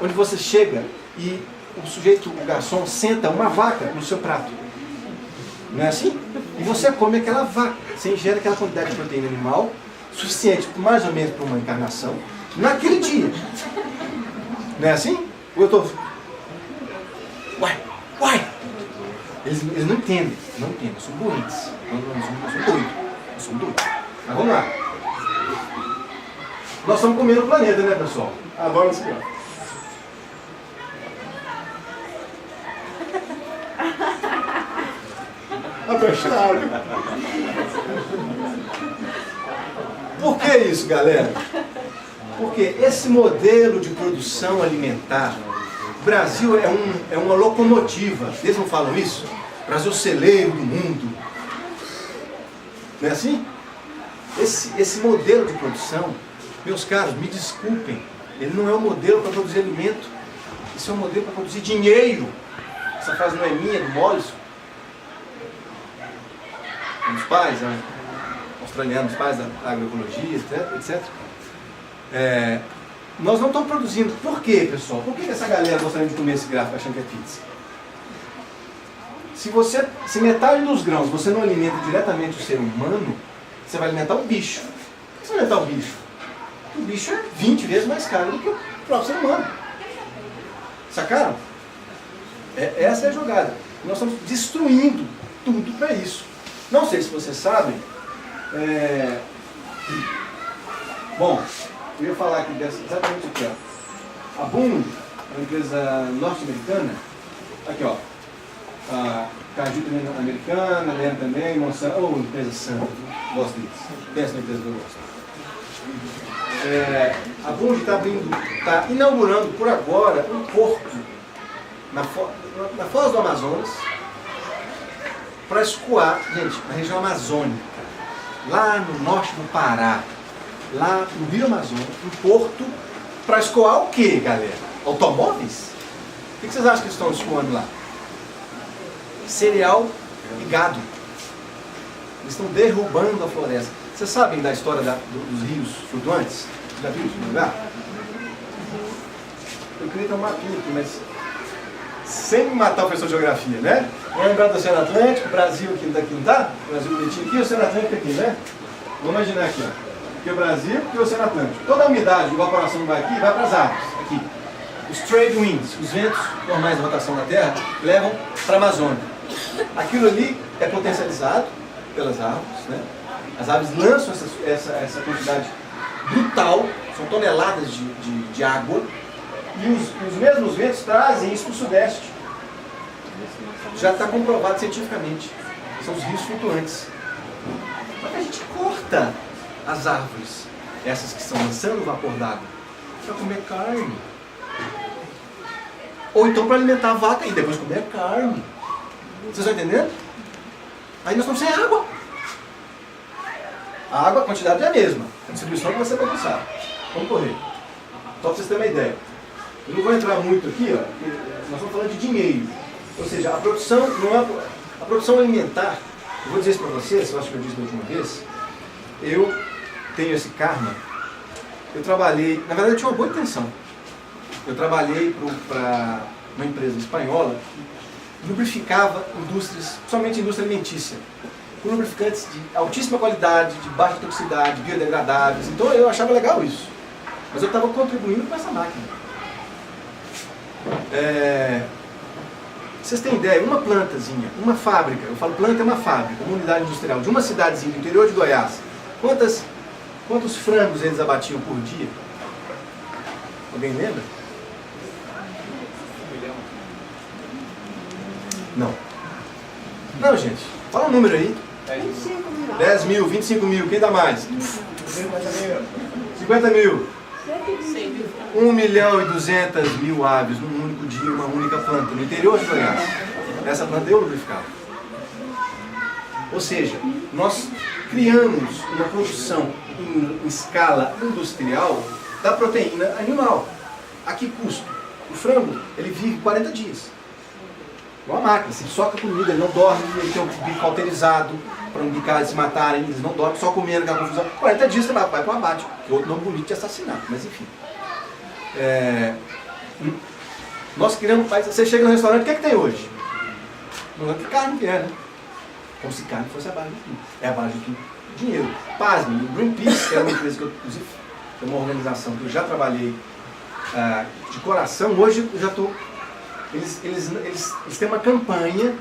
onde você chega e o sujeito, o garçom, senta uma vaca no seu prato. Não é assim? E você come aquela vaca. Você ingere aquela quantidade de proteína animal suficiente, mais ou menos, para uma encarnação, naquele dia. Não é assim? Ou eu estou... Uai! Eles não entendem. Não entendem. São doentes. Nós somos doidos. Mas vamos lá. Nós estamos comendo o planeta, né, pessoal? Agora você vai. Apertado. Por que isso, galera? Porque esse modelo de produção alimentar, o Brasil é uma locomotiva. Eles não falam isso? O Brasil é o celeiro do mundo. Não é assim? Esse modelo de produção, meus caros, me desculpem, ele não é um modelo para produzir alimento. Isso é um modelo para produzir dinheiro. Essa frase não é minha, do Mollison. Os pais, australianos, os pais da agroecologia, etc. Nós não estamos produzindo. Por quê, pessoal? Por que essa galera gostaria de comer esse gráfico achando que é pizza? Se metade dos grãos você não alimenta diretamente o ser humano, você vai alimentar o bicho. Por que você vai alimentar o bicho? O bicho é 20 vezes mais caro do que o próprio ser humano. Sacaram? Essa é a jogada. Nós estamos destruindo tudo para isso. Não sei se vocês sabem. Bom, eu ia falar aqui exatamente aqui, ó. A Bunge, uma empresa norte-americana, aqui ó, a Caju também americana, a Lena também, Monsanto, empresa santa, gosto deles, pensa na empresa que eu gosto. A Bunge está inaugurando por agora um porto na foz do Amazonas para escoar, gente, na região amazônica, lá no norte do Pará, lá no Rio Amazonas, um porto para escoar o que, galera? Automóveis? O que vocês acham que estão escoando lá? Cereal e gado. Eles estão derrubando a floresta. Vocês sabem da história dos rios flutuantes? Já viram isso no lugar? Eu queria ter um mapinha aqui, mas sem matar o professor de geografia, né? Vamos lembrar do Oceano Atlântico, Brasil aqui daqui, não tá? Brasil bonitinho aqui, o Oceano Atlântico aqui, né? Vamos imaginar aqui, ó. Aqui é o Brasil, aqui é o Oceano Atlântico. Toda a umidade de evaporação vai aqui, vai para as árvores, aqui. Os trade winds, os ventos normais de rotação da Terra, levam para a Amazônia. Aquilo ali é potencializado pelas árvores, né? As árvores lançam essa quantidade brutal, são toneladas de água, e os mesmos ventos trazem isso para o Sudeste. Já está comprovado cientificamente. São os rios flutuantes. Só que a gente corta as árvores, essas que estão lançando vapor d'água, para comer carne. Ou então para alimentar a vaca e depois comer carne. Vocês estão entendendo? Aí nós estamos sem água. A água, a quantidade é a mesma. A distribuição vai ser compensada. Vamos correr. Só para vocês terem uma ideia. Eu não vou entrar muito aqui, ó, porque nós estamos falando de dinheiro. Ou seja, a produção não é a produção alimentar. Eu vou dizer isso para vocês, eu acho que eu disse da última vez. Eu tenho esse karma. Eu trabalhei, na verdade eu tinha uma boa intenção. Eu trabalhei para uma empresa espanhola que lubrificava indústrias, somente indústria alimentícia, com lubrificantes de altíssima qualidade, de baixa toxicidade, biodegradáveis. Então eu achava legal isso. Mas eu estava contribuindo com essa máquina. Vocês têm ideia, uma plantazinha, uma fábrica, eu falo planta é uma fábrica, uma unidade industrial de uma cidadezinha do interior de Goiás, quantas Quantos frangos eles abatiam por dia? Alguém lembra? 1 milhão. Não. Não, gente. Fala um número aí. 25 mil. 10 mil, 25 mil, quem dá mais? 50 mil. 1 milhão e 200 mil aves num único dia, uma única planta, no interior de Goiás. Essa planta eu lubrificava. Ou seja, nós criamos uma produção em escala industrial da proteína animal. A que custo? O frango, ele vive 40 dias. Igual a máquina, se ele soca comida, ele não dorme, ele tem o bico cauterizado, para não bicar eles se matarem, eles não dormem só comendo aquela confusão. 40 dias você vai para o abate, que é outro nome bonito de assassinato, mas enfim. Nós criamos, você chega no restaurante, o que é que tem hoje? Não é que carne que é, né? Como se carne fosse a base de tudo. É a base de tudo. Dinheiro. Pasme, o Greenpeace, que é uma empresa que eu, inclusive, é uma organização que eu já trabalhei de coração, hoje eu já estou. Eles têm uma campanha,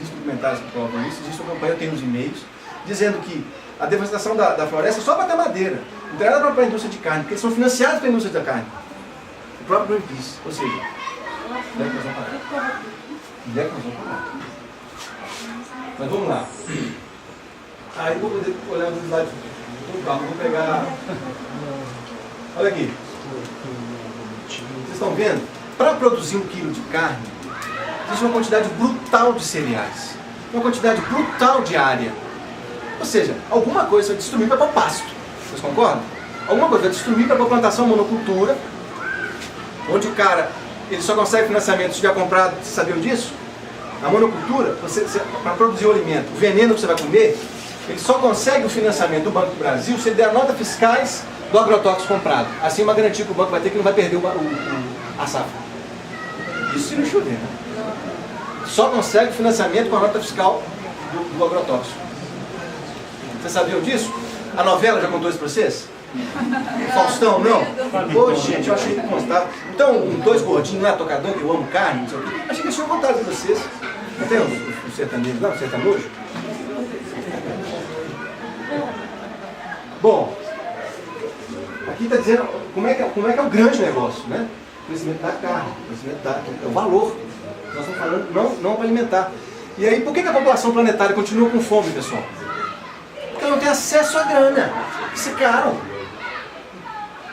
os documentários que provam isso, existe uma campanha, eu tenho nos e-mails, dizendo que a devastação da floresta é só para ter madeira. Não tem nada para a indústria de carne, porque eles são financiados pela indústria da carne. O próprio Greenpeace. Ou seja, onde é que nós vamos parar? Onde é que nós vamos parar? Mas vamos lá. Aí vou poder olhar nos lados do carro. Vou pegar. Olha aqui. Vocês estão vendo? Para produzir 1 quilo de carne, existe uma quantidade brutal de cereais. Uma quantidade brutal de área. Ou seja, alguma coisa vai destruir para pôr pasto. Vocês concordam? Alguma coisa vai destruir para pôr plantação monocultura, onde o cara ele só consegue financiamento se tiver comprado. Vocês sabiam disso? A monocultura, para produzir o alimento, o veneno que você vai comer, ele só consegue o financiamento do Banco do Brasil se ele der notas fiscais do agrotóxico comprado. Assim, uma garantia que o banco vai ter que não vai perder a safra. Isso se não chover, né? Só consegue financiamento com a nota fiscal do agrotóxico. Vocês sabiam disso? A novela já contou isso para vocês? Faustão, não? Ô, gente, eu achei que constava. Então, 2 gordinhos lá, tocador, que eu amo carne, não sei o quê. Achei que eles tinham contado para vocês. Não tem o sertanejo lá, o sertanojo? Bom, aqui está dizendo como é que é o grande negócio, né? O crescimento da carne, o crescimento é o valor. Nós estamos falando não para alimentar. E aí, por que a população planetária continua com fome, pessoal? Porque ela não tem acesso à grana. Secaram.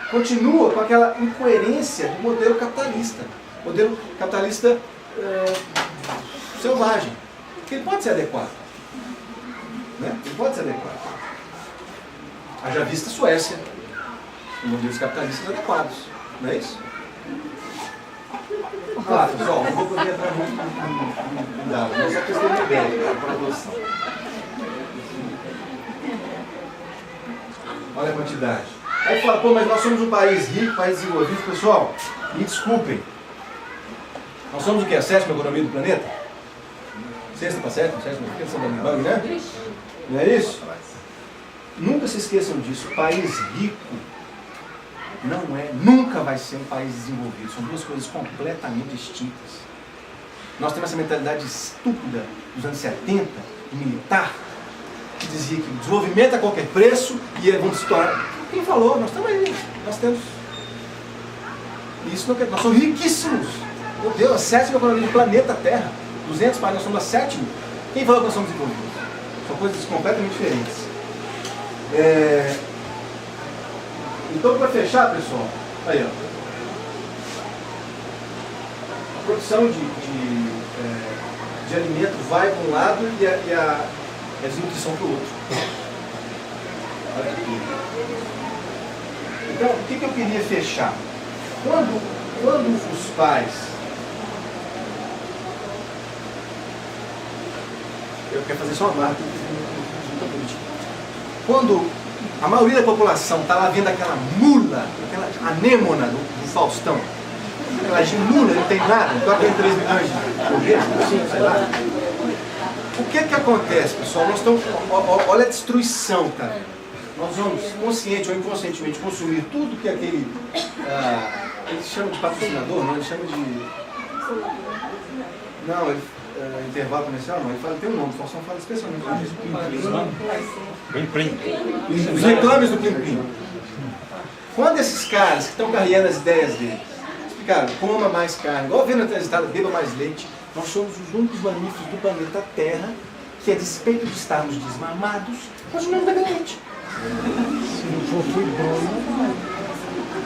Continua com aquela incoerência do modelo capitalista. Modelo capitalista selvagem. Porque ele pode ser adequado. Né? Ele pode ser adequado. Haja vista a Suécia. Modelos capitalistas adequados. Não é isso? Claro, pessoal, não vou poder entrar muito em dados, mas só para vocês terem uma ideia para a produção. Olha a quantidade. Aí fala, pô, mas nós somos um país rico, país desenvolvido. Pessoal, me desculpem. Nós somos o quê? A 7ª economia do planeta? 6ª para 7ª? 7ª? São da Bang, né? Não é isso? Nunca se esqueçam disso. O país rico nunca vai ser um país desenvolvido. São duas coisas completamente distintas. Nós temos essa mentalidade estúpida dos anos 70, de militar, que dizia que o desenvolvimento a qualquer preço e vamos se tornar. Quem falou? Nós estamos aí. Nós temos. Isso não quer. Nós somos riquíssimos. Meu Deus, a 7ª economia do planeta Terra. 200 países, nós somos a 7ª. Quem falou que nós somos desenvolvidos? São coisas completamente diferentes. Então, para fechar, pessoal, aí, ó, a produção de alimento vai para um lado e a desnutrição para o outro. Olha aqui. Então, o que eu queria fechar? Quando os pais... Eu quero fazer só uma marca, quando a maioria da população está lá vendo aquela mula, aquela anêmona do Faustão, aquela mula, não tem nada, só tem 3 milhões de correios, sei lá. O que acontece, pessoal? Nós estamos, olha a destruição, cara. Nós vamos, consciente ou inconscientemente, consumir tudo que aquele, eles chamam de patrocinador, não, eles chamam de Não, ele, intervalo comercial não, ele fala, tem um nome, o Faustão fala especialmente disso. Os reclames do Plim Plim. Quando esses caras que estão carregando as ideias dele explicaram, coma mais carne, igual vendo a transitada, beba mais leite, nós somos os únicos mamíferos do planeta Terra que, a despeito de estarmos desmamados, continuamos bebendo leite. Se não for bom,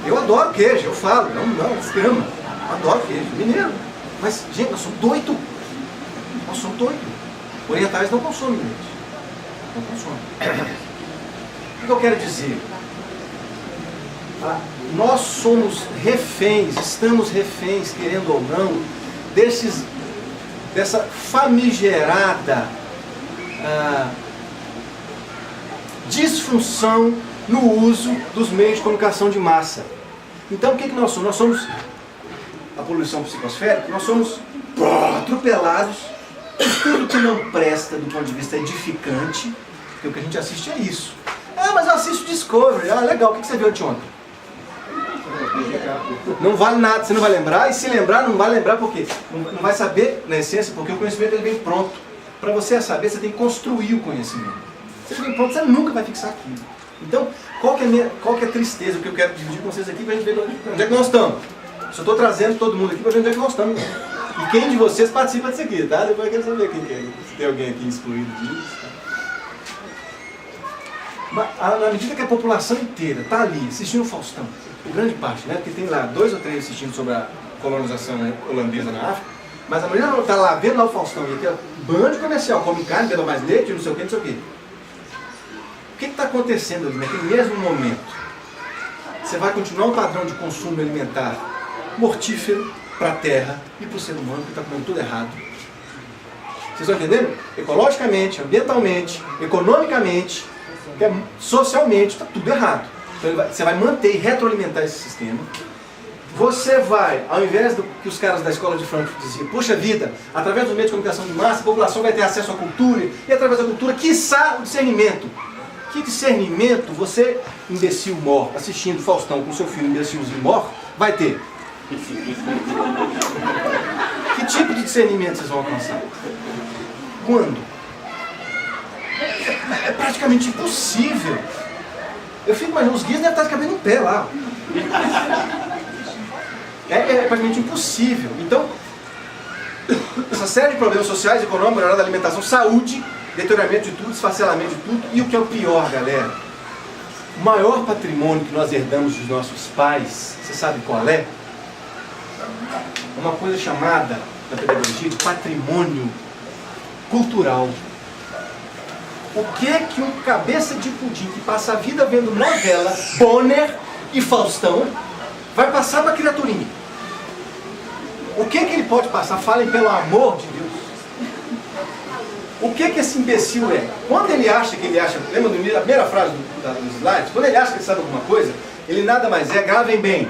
Eu adoro queijo, eu falo, não, escama. Adoro queijo, mineiro. Mas, gente, nós somos doidos. Nós somos doidos. Orientais não consomem leite. Não consomem. O que eu quero dizer? Nós somos reféns, estamos reféns, querendo ou não, dessa famigerada disfunção no uso dos meios de comunicação de massa. Então o que nós somos? Nós somos a poluição psicosférica, nós somos atropelados por tudo que não presta do ponto de vista edificante, porque o que a gente assiste é isso. Mas eu assisto Discovery, legal, o que você viu anteontem? Não vale nada, você não vai lembrar, e se lembrar, não vai lembrar por quê? Não vai saber, na essência, porque o conhecimento ele vem pronto. Para você saber, você tem que construir o conhecimento. Se ele vem pronto, você nunca vai fixar aquilo. Então, qual que é a tristeza que eu quero dividir com vocês aqui para a gente ver onde é que nós estamos? Só estou trazendo todo mundo aqui para ver onde é que nós estamos. E quem de vocês participa disso aqui, tá? Depois eu quero saber quem é. Se tem alguém aqui excluído disso. Mas, na medida que a população inteira está ali assistindo o Faustão, grande parte, né? Porque tem lá 2 ou 3 assistindo sobre a colonização holandesa na África, mas a maioria está lá vendo lá o Faustão e aquele bando comercial, come carne, beba mais leite, não sei o que, não sei o que. O que está acontecendo ali naquele mesmo momento? Você vai continuar um padrão de consumo alimentar mortífero para a terra e para o ser humano que está comendo tudo errado. Vocês estão entendendo? Ecologicamente, ambientalmente, economicamente, socialmente, está tudo errado. Então você vai manter e retroalimentar esse sistema. Você vai, ao invés do que os caras da escola de Frankfurt diziam, puxa vida, através dos meios de comunicação de massa, a população vai ter acesso à cultura, e através da cultura, quiçá, o discernimento. Que discernimento você, imbecil mor, assistindo Faustão com seu filho imbecilzinho mor, vai ter? Que tipo de discernimento vocês vão alcançar? Quando? É praticamente impossível. Eu fico imaginando, os guias devem estar de cabelo em pé lá. É praticamente impossível. Então, essa série de problemas sociais, econômicos, melhorada da alimentação, saúde, deterioramento de tudo, esfacelamento de tudo, e o que é o pior, galera? O maior patrimônio que nós herdamos dos nossos pais, você sabe qual é? Uma coisa chamada, na pedagogia, de patrimônio cultural. O que é que um cabeça de pudim que passa a vida vendo novela, Bonner e Faustão, vai passar para a criaturinha? O que é que ele pode passar? Falem pelo amor de Deus. O que é que esse imbecil é? Quando ele acha que ele acha, lembra da primeira frase dos slides? Quando ele acha que ele sabe alguma coisa, ele nada mais é, gravem bem,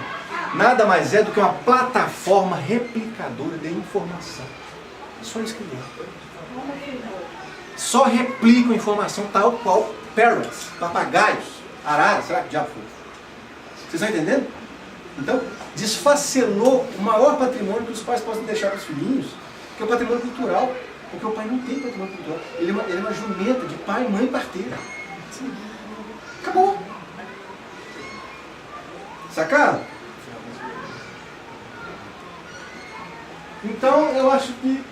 nada mais é do que uma plataforma replicadora de informação. Só isso que ele é. Só replicam informação tal qual parrots, papagaios, araras, será que já foi? Vocês estão entendendo? Então, desfacelou o maior patrimônio que os pais podem deixar para os filhinhos, que é o patrimônio cultural. Porque o pai não tem patrimônio cultural. Ele é uma jumenta de pai, mãe e parteira. Acabou. Sacaram? Então, eu acho que,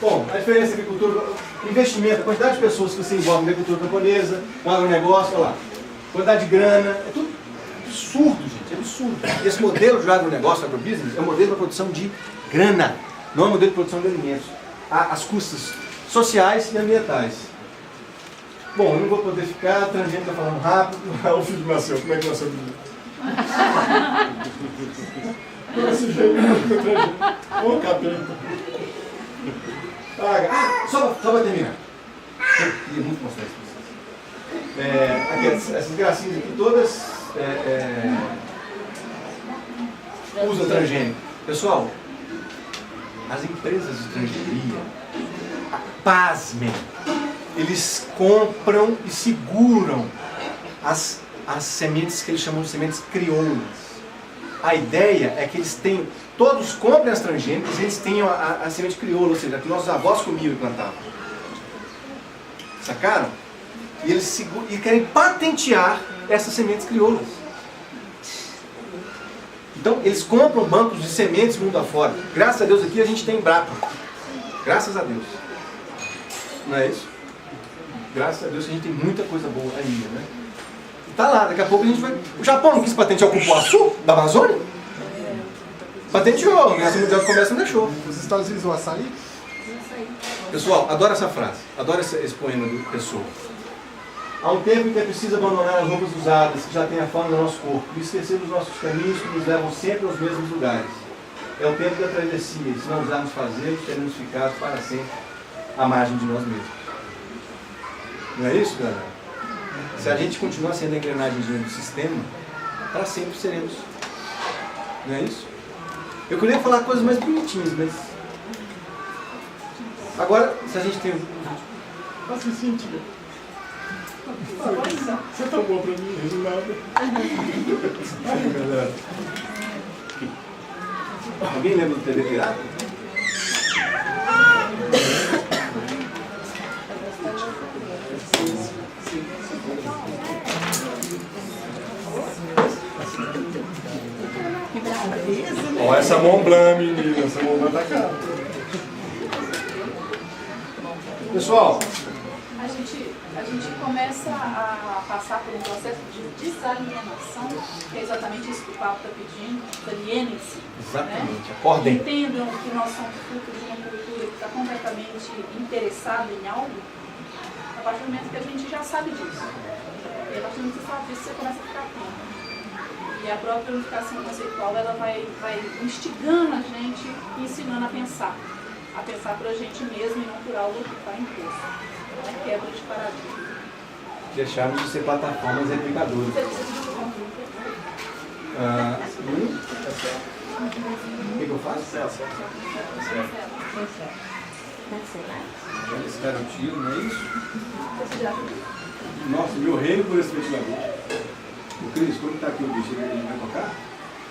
bom, a diferença entre agricultura, investimento, a quantidade de pessoas que se envolvem na agricultura camponesa, com agronegócio, olha lá, quantidade de grana, é tudo absurdo, gente, é absurdo. Esse modelo de agronegócio, agrobusiness, é um modelo para produção de grana, não é um modelo de produção de alimentos, às custas sociais e ambientais. Bom, eu não vou poder ficar, a Transgênio está falando rápido. O filho nasceu, como é que nasceu o filho? Esse jeito, ô capeta. Só para terminar. Eu queria muito mostrar isso para vocês. Aqui, essas gracinhas aqui todas usam transgênico. Pessoal, as empresas de transgenia, pasmem, eles compram e seguram as sementes que eles chamam de sementes crioulas. A ideia é que eles têm todos comprem as transgênicas, eles tenham a semente crioula, ou seja, a que nossos avós comiam e plantavam. Sacaram? E eles querem patentear essas sementes crioulas. Então, eles compram bancos de sementes mundo afora. Graças a Deus aqui a gente tem Embrapa. Graças a Deus. Não é isso? Graças a Deus que a gente tem muita coisa boa ainda, né? E tá lá, daqui a pouco a gente vai... O Japão não quis patentear o cupuaçu da Amazônia? Patenteou, a Organização Mundial do Comércio não deixou. Os Estados Unidos, o açaí? Pessoal, adoro essa frase. Adoro esse poema do Pessoa. Há um tempo em que é preciso abandonar as roupas usadas que já têm a forma do nosso corpo e esquecer os nossos caminhos que nos levam sempre aos mesmos lugares. É o tempo da travessia e se não usarmos fazê-los, teremos ficado para sempre à margem de nós mesmos. Não é isso, galera? Se a gente continuar sendo a engrenagemzinha do sistema, para sempre seremos. Não é isso? Eu queria falar coisas mais bonitinhas, mas... Agora, se a gente tem... Nossa, Cíntia. Você tá bom pra mim, Reginaldo. Ai, galera. Alguém lembra do TV Pirata? Ó, essa Mont Blanc, menina. Essa Mont Blanc tá cara. Pessoal, A gente começa a passar por um processo de desalienação, que é exatamente isso que o Paulo está pedindo, alienem-se. exatamente, acordem. Entendam que nós somos fruto de uma cultura que está completamente interessada em algo, a partir do momento que a gente já sabe disso. E a partir do momento que você sabe disso, você começa a ficar atento. E a própria unificação conceitual, ela vai instigando a gente e ensinando a pensar para a gente mesmo e não por algo que está imposto. Não é quebra de paradigma. Deixarmos de ser plataformas replicadoras. O que eu faço? Esse cara é o tiro, não é isso? Nossa, meu reino por esse ventilador. O Cris, como está aqui o bicho? Ele vai tocar?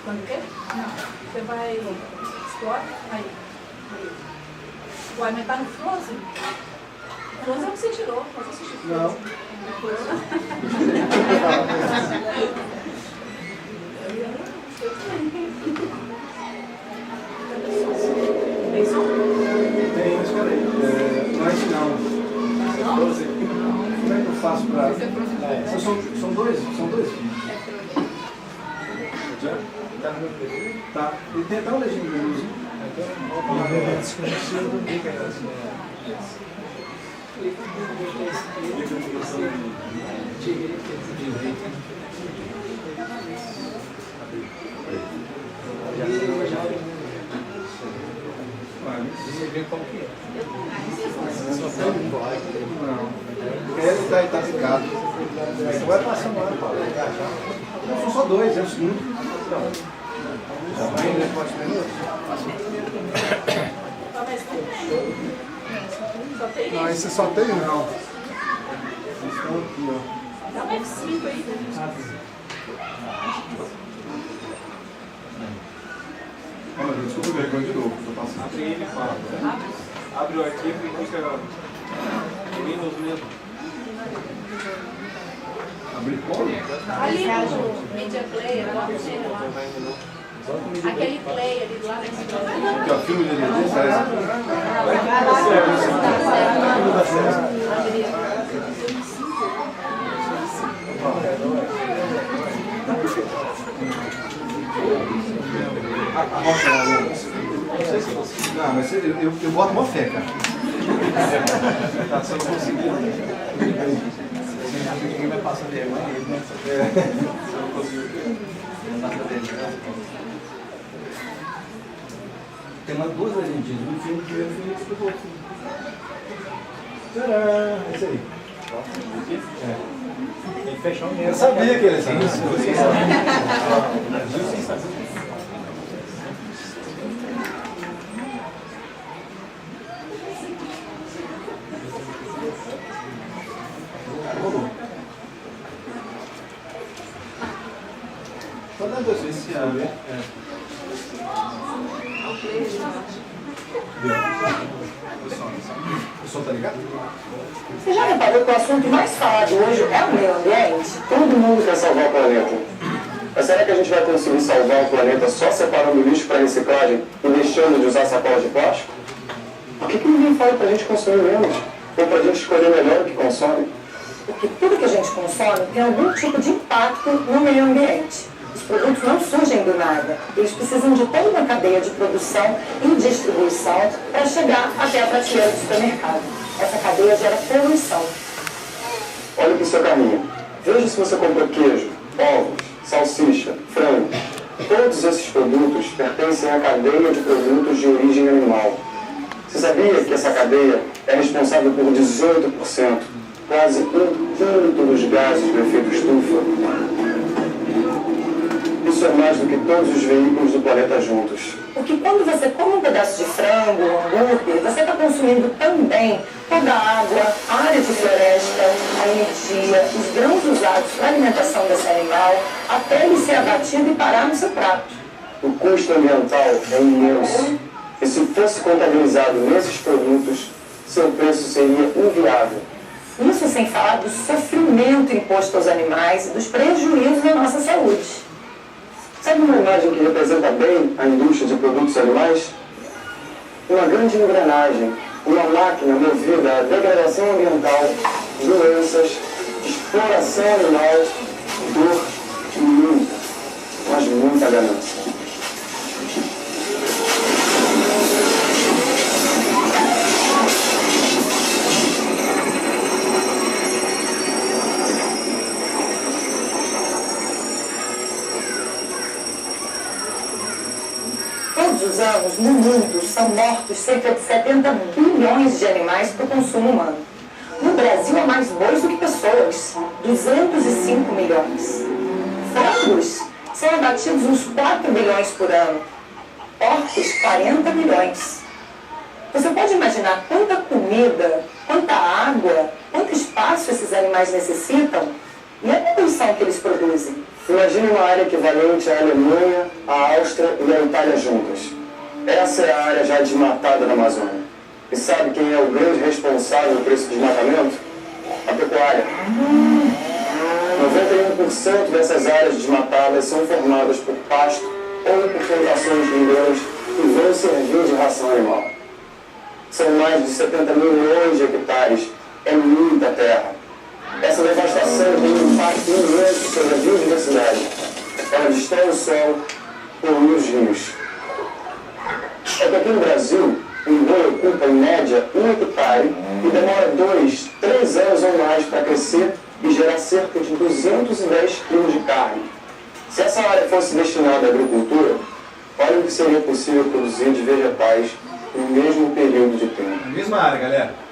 Quando quer? Não. Você vai... Explode? Aí. Vai aumentar no Frozen? Frozen é o que você tirou. Você assistiu Frozen? Não. Tem som? Tem, mas peraí. Não é esse não. Como é que eu faço para... São dois vídeos. Já? Tá no meu período? Tá. E tem até um legenda de música. Você vê qual que é. Não. Ele está picado. Você vai passar uma hora para pegar já. Não, são só dois, é o segundo. Já vem, né? Pode ter. Não, esse só tem um. Não. Eles estão aqui, ó. Dá um F5 aí. Olha, desculpa o vergonha de novo. Tô passando. Abre ele e fala. Abre o arquivo e clica Windows mesmo. Abrir como? Ali no Media Player, lá no cena lá. Aquele play ali do lado da esquerda. Aqui, ó, filme de energia, parece. A rocha lá, não, mas eu boto uma fé, cara. Tá, se eu conseguir. Ninguém vai passar vergonha aí, né? Se eu não conseguir. Tem umas duas legendinhas, um filme, primeiro filme e depois outro filme. Tcharam! É isso aí. Ele fechou mesmo. Eu sabia que ele sabia. Só dá dois esse ano, né? O som tá ligado? Você já reparou que o assunto mais falado hoje é o meio ambiente? Todo mundo quer salvar o planeta. Mas será que a gente vai conseguir salvar o planeta só separando o lixo para reciclagem e deixando de usar sacolas de plástico? Por que ninguém fala para a gente consumir menos? Ou para a gente escolher melhor o que consome? Porque tudo que a gente consome tem algum tipo de impacto no meio ambiente. Os produtos não surgem do nada. Eles precisam de toda uma cadeia de produção e distribuição para chegar até a prateleira do supermercado. Essa cadeia gera poluição. Olha para o seu carrinho. Veja se você comprou queijo, ovos, salsicha, frango. Todos esses produtos pertencem à cadeia de produtos de origem animal. Você sabia que essa cadeia é responsável por 18%, quase um quinto dos gases do efeito estufa? Isso é mais do que todos os veículos do planeta juntos. Porque quando você come um pedaço de frango, um hambúrguer, você está consumindo também toda a água, a área de floresta, a energia, os grãos usados para a alimentação desse animal, até ele ser abatido e parar no seu prato. O custo ambiental é imenso. E se fosse contabilizado nesses produtos, seu preço seria inviável. Isso sem falar do sofrimento imposto aos animais e dos prejuízos à nossa saúde. Sabe uma imagem que representa bem a indústria de produtos animais? Uma grande engrenagem, uma máquina movida à degradação ambiental, doenças, exploração animal, dor e muita, mas muita ganância. Todos os anos, no mundo, são mortos cerca de 70 bilhões de animais para o consumo humano. No Brasil, há mais bois do que pessoas, 205 milhões. Frangos são abatidos uns 4 bilhões por ano. Porcos, 40 milhões. Você pode imaginar quanta comida, quanta água, quanto espaço esses animais necessitam e a poluição que eles produzem? Imagine uma área equivalente à Alemanha, à Áustria e à Itália juntas. Essa é a área já desmatada da Amazônia. E sabe quem é o grande responsável por esse desmatamento? A pecuária. 91% dessas áreas desmatadas são formadas por pasto ou por plantações de grãos que vão servir de ração animal. São mais de 70 milhões de hectares. É muita terra. Essa devastação tem um impacto imenso sobre a biodiversidade. Ela destrói o solo, polui os rios. É que aqui no Brasil, um boi ocupa em média 1 hectare e demora 2, 3 anos ou mais para crescer e gerar cerca de 210 quilos de carne. Se essa área fosse destinada à agricultura, olha o que seria possível produzir de vegetais no mesmo período de tempo. Na mesma área, galera.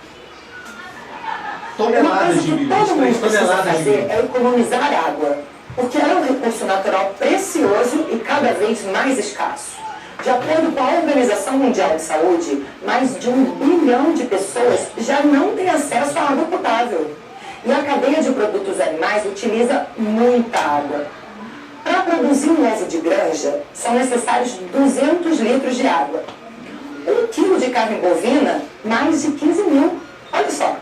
Uma Toneladas coisa de que milho. todo mundo precisa Toneladas de fazer milho. é economizar água, porque ela é um recurso natural precioso e cada vez mais escasso. De acordo com a Organização Mundial de Saúde, mais de 1 bilhão de pessoas já não têm acesso à água potável. E a cadeia de produtos animais utiliza muita água. Para produzir um ovo de granja, são necessários 200 litros de água. 1 quilo de carne bovina, mais de 15 mil. Olha só.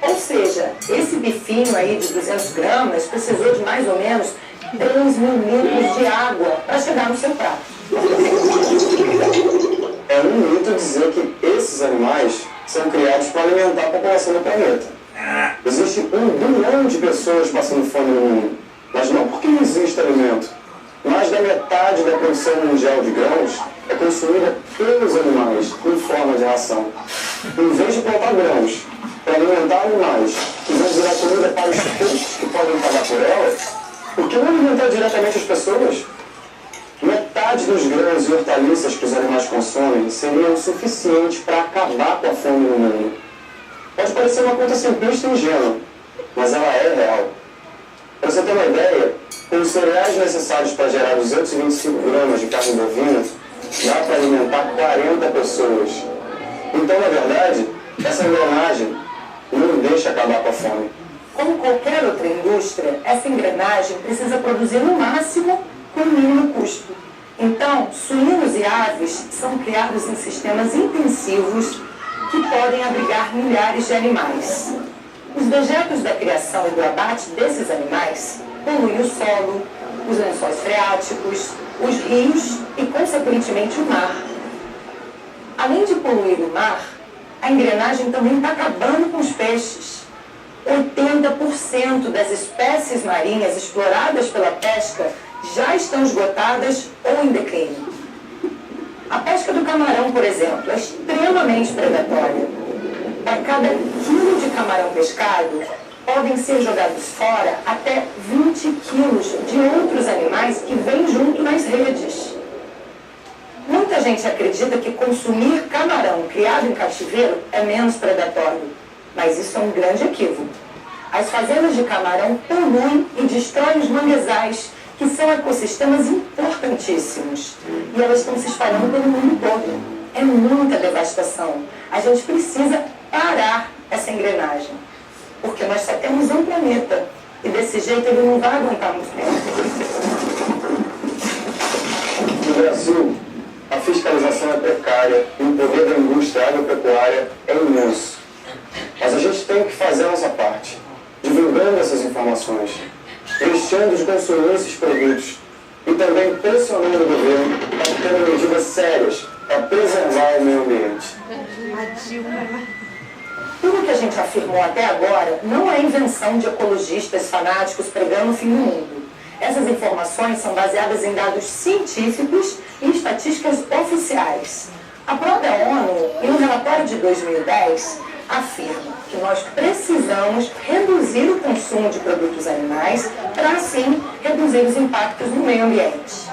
Ou seja, esse bifinho aí de 200 gramas precisou de mais ou menos 3 mil litros de água para chegar no seu prato. É um mito dizer que esses animais são criados para alimentar a população do planeta. Existe 1 bilhão de pessoas passando fome no mundo, mas não porque não existe alimento. Mais da metade da produção mundial de grãos é consumida pelos animais em forma de ração. Em vez de plantar grãos para alimentar animais que vão virar comida para os poucos que podem pagar por ela, por que não alimentar diretamente as pessoas? Metade dos grãos e hortaliças que os animais consomem seriam suficientes para acabar com a fome no mundo. Pode parecer uma conta simplista e ingênua, mas ela é real. Para você ter uma ideia, com os cereais necessários para gerar 225 gramas de carne bovina, dá para alimentar 40 pessoas. Então, na verdade, essa engrenagem não deixa acabar com a fome. Como qualquer outra indústria, essa engrenagem precisa produzir no máximo com o mínimo custo. Então, suínos e aves são criados em sistemas intensivos que podem abrigar milhares de animais. Os dejetos da criação e do abate desses animais poluem o solo, os lençóis freáticos, os rios e, consequentemente, o mar. Além de poluir o mar, a engrenagem também está acabando com os peixes. 80% das espécies marinhas exploradas pela pesca já estão esgotadas ou em declínio. A pesca do camarão, por exemplo, é extremamente predatória. A cada quilo de camarão pescado, podem ser jogados fora até 20 quilos de outros animais que vêm junto nas redes. Muita gente acredita que consumir camarão criado em cativeiro é menos predatório, mas isso é um grande equívoco. As fazendas de camarão poluem e destroem os manguezais, que são ecossistemas importantíssimos. E elas estão se espalhando pelo mundo todo. É muita devastação. A gente precisa parar essa engrenagem, porque nós só temos um planeta e desse jeito ele não vai aguentar muito tempo. No Brasil, a fiscalização é precária e o poder da indústria agropecuária é imenso. Mas a gente tem que fazer a nossa parte, divulgando essas informações, deixando de consumir esses produtos e também pressionando o governo para ter medidas sérias para preservar o meio ambiente. Tudo que a gente afirmou até agora não é invenção de ecologistas fanáticos pregando o fim do mundo. Essas informações são baseadas em dados científicos e estatísticas oficiais. A própria ONU, em um relatório de 2010, afirma que nós precisamos reduzir o consumo de produtos animais para, assim, reduzir os impactos no meio ambiente.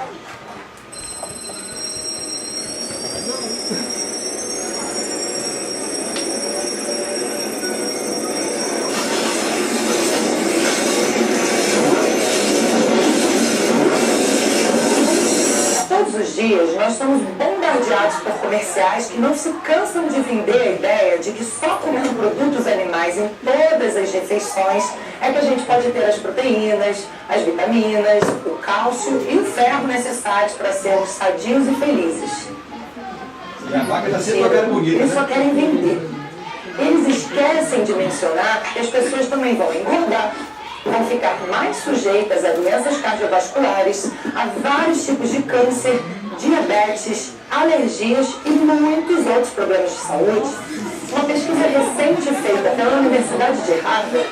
Todos os dias nós somos bombardeados por comerciais que não se cansam de vender a ideia de que só comendo produtos animais em todas as refeições é que a gente pode ter as proteínas, as vitaminas, o cálcio e o ferro necessários para sermos sadios e felizes. E a vaca está sempre tocando bonita, Eles né? só querem vender. Eles esquecem de mencionar que as pessoas também vão engordar, vão ficar mais sujeitas a doenças cardiovasculares, a vários tipos de câncer, diabetes, alergias e muitos outros problemas de saúde. Uma pesquisa recente feita pela Universidade de Harvard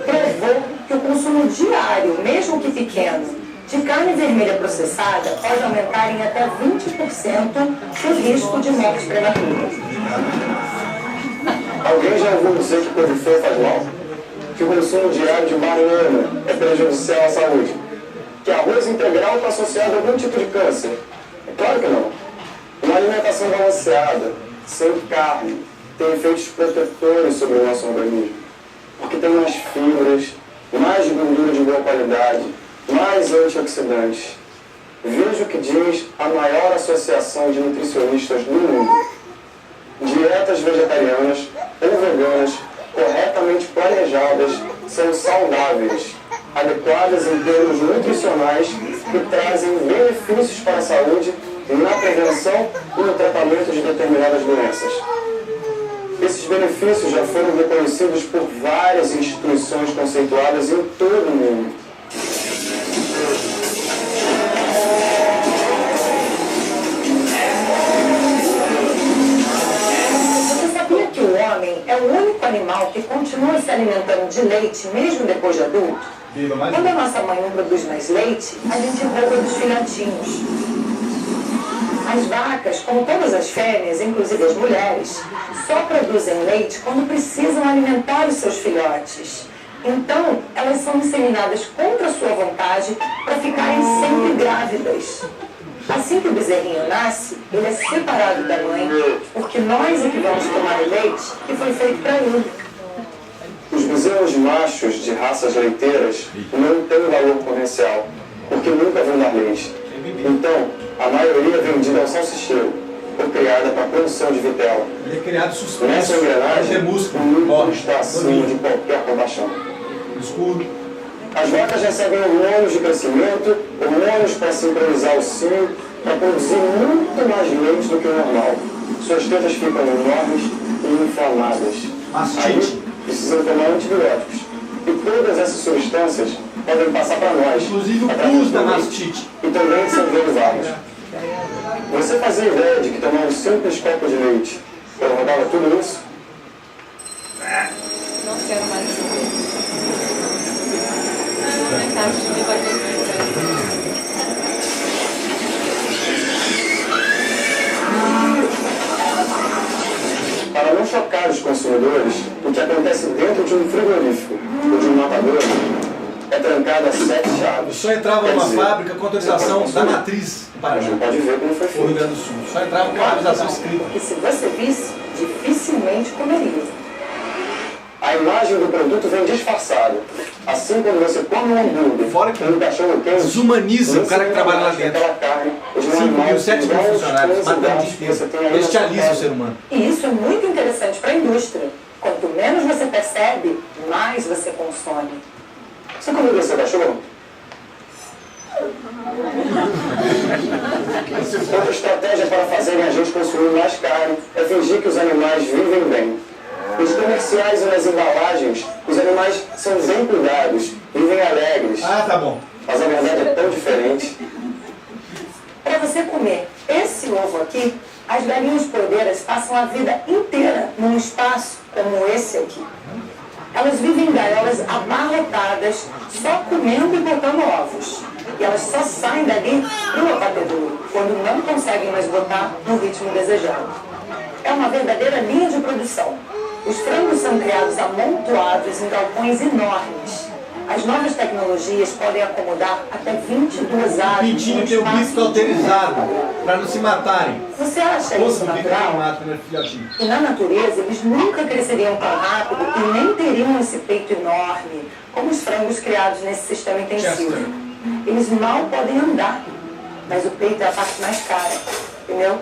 provou que o consumo diário, mesmo que pequeno, de carne vermelha processada pode aumentar em até 20% o risco de morte prematura. Alguém já ouviu dizer que couve-flor faz mal? Que o consumo diário de banana é prejudicial à saúde? Que arroz integral está associado a algum tipo de câncer? É claro que não. Uma alimentação balanceada, sem carne, tem efeitos protetores sobre o nosso organismo. Porque tem mais fibras, mais gordura de boa qualidade, mais antioxidantes. Veja o que diz a maior associação de nutricionistas do mundo. Dietas vegetarianas ou veganas corretamente planejadas são saudáveis, adequadas em termos nutricionais que trazem benefícios para a saúde na prevenção e no tratamento de determinadas doenças. Esses benefícios já foram reconhecidos por várias instituições conceituadas em todo o mundo. O homem é o único animal que continua se alimentando de leite mesmo depois de adulto. Quando a nossa mãe não produz mais leite, a gente rouba dos filhotinhos. As vacas, como todas as fêmeas, inclusive as mulheres, só produzem leite quando precisam alimentar os seus filhotes. Então, elas são inseminadas contra a sua vontade para ficarem sempre grávidas. Assim que o bezerrinho nasce, ele é separado da mãe, porque nós é que vamos tomar o leite que foi feito para ele. Os bezerros machos de raças leiteiras não têm valor comercial, porque nunca vão dar leite. Então, a maioria é vendida ao salsicheiro, ou criada para produção de vitela. Ele é criado suspenso. Nessa engrenagem, o lucro está acima de qualquer compaixão. Escuro. As vacas recebem hormônios de crescimento, hormônios para sincronizar o cio para produzir muito mais leite do que o normal. Suas tetas ficam enormes e inflamadas. Mastite. Aí, precisam tomar antibióticos. E todas essas substâncias podem passar para nós. Inclusive o através pus do da leite mastite. E também de seus derivados. Você fazia ideia de que tomar um simples copo de leite provocava tudo isso? Não quero mais saber. Metade de mim vai ter que Para não chocar os consumidores, o que acontece dentro de um frigorífico ou de um matador é trancado a 7 Eu chaves. só entrava Quer numa dizer, fábrica com autorização da matriz do Mas Paraná, não pode ver como foi o Rio feito. Grande do Sul. Só entrava com autorização escrita. E se você visse, dificilmente comeria. A imagem do produto vem disfarçada. Assim, quando você come um hambúrguer Fora que um cachorro quente, desumaniza o cara que trabalha lá dentro. 5.000, 7.000 funcionários matando o dia inteiro. Bestializa o ser humano. E isso é muito interessante para a indústria. Quanto menos você percebe, mais você consome. Você comeu seu cachorro? Outra estratégia para fazerem a gente consumir mais carne é fingir que os animais vivem bem. Nos comerciais e nas embalagens, os animais são bem cuidados, vivem alegres. Ah, tá bom. Mas a verdade é tão diferente. Para você comer esse ovo aqui, as galinhas poedeiras passam a vida inteira num espaço como esse aqui. Elas vivem em gaiolas abarrotadas, só comendo e botando ovos. E elas só saem dali no abatedouro, quando não conseguem mais botar no ritmo desejado. É uma verdadeira linha de produção. Os frangos são criados amontoados em galpões enormes. As novas tecnologias podem acomodar até 22 aves. Pintinho tem o bico cauterizado, para não se matarem. Você acha Ou isso se não fica natural? queimado quando é filhotinho. E na natureza, eles nunca cresceriam tão rápido e nem teriam esse peito enorme, como os frangos criados nesse sistema intensivo. Chester. Eles mal podem andar, mas o peito é a parte mais cara, entendeu?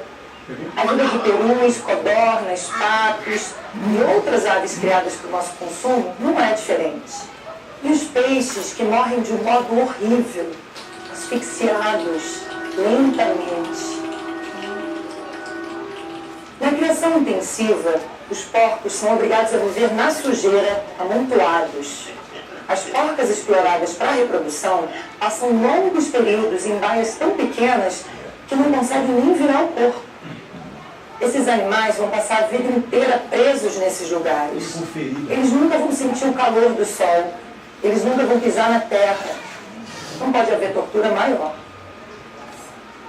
A vida de perus, codornas, patos e outras aves criadas para o nosso consumo não é diferente. E os peixes que morrem de um modo horrível, asfixiados, lentamente. Na criação intensiva, os porcos são obrigados a viver na sujeira, amontoados. As porcas exploradas para a reprodução passam longos períodos em baias tão pequenas que não conseguem nem virar o corpo. Esses animais vão passar a vida inteira presos nesses lugares. Eles nunca vão sentir o calor do sol. Eles nunca vão pisar na terra. Não pode haver tortura maior.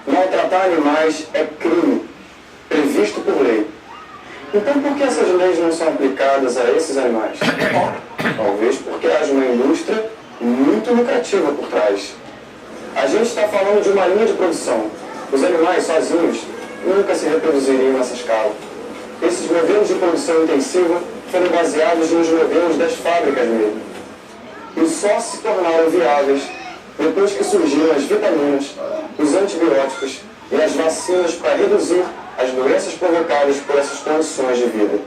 Maltratar animais é crime, previsto por lei. Então, por que essas leis não são aplicadas a esses animais? Talvez porque haja uma indústria muito lucrativa por trás. A gente está falando de uma linha de produção. Os animais sozinhos nunca se reproduziriam nessa escala. Esses modelos de produção intensiva foram baseados nos modelos das fábricas mesmo. E só se tornaram viáveis depois que surgiram as vitaminas, os antibióticos e as vacinas para reduzir as doenças provocadas por essas condições de vida.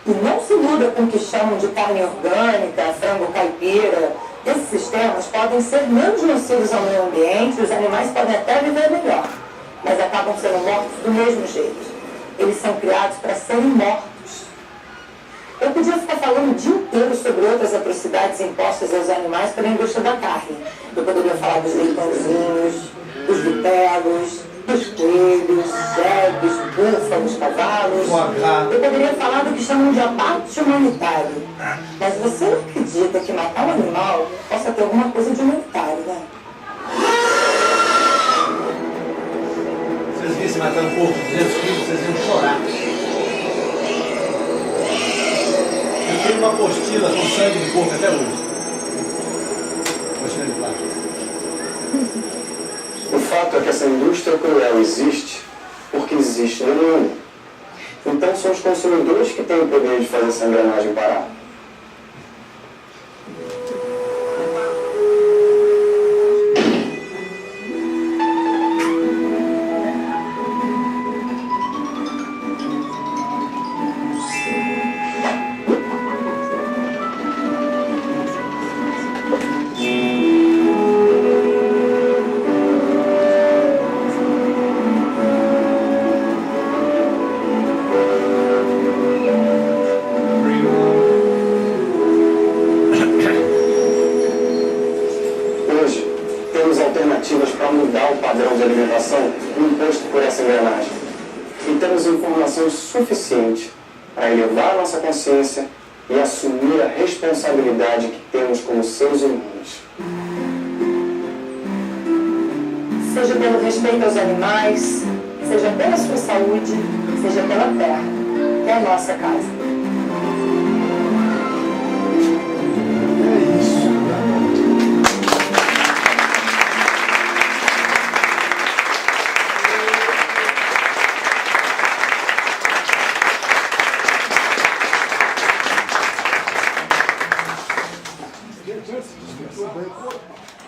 E não se muda com o que chamam de carne orgânica, frango caipira. Esses sistemas podem ser menos nocivos ao meio ambiente, os animais podem até viver melhor, mas acabam sendo mortos do mesmo jeito. Eles são criados para serem mortos. Eu podia ficar falando o dia inteiro sobre outras atrocidades impostas aos animais pela indústria da carne. Eu poderia falar dos leitãozinhos, dos vitelos, dos coelhos, jegues, búfalos, cavalos. Eu poderia falar do que chamam de abate humanitário. Mas você não acredita que matar um animal possa ter alguma coisa de humanitário, né? Se vocês vissem matando um porco de 200 quilos, vocês iam chorar. Eu tenho uma apostila com sangue de porco até hoje. Apostila de plástico. O fato é que essa indústria cruel existe porque existe no mundo. Então são os consumidores que têm o poder de fazer essa engrenagem parar. suficiente para elevar nossa consciência e assumir a responsabilidade que temos como seres humanos. Seja pelo respeito aos animais, seja pela sua saúde, seja pela terra, que é a nossa casa.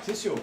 Sim, senhor.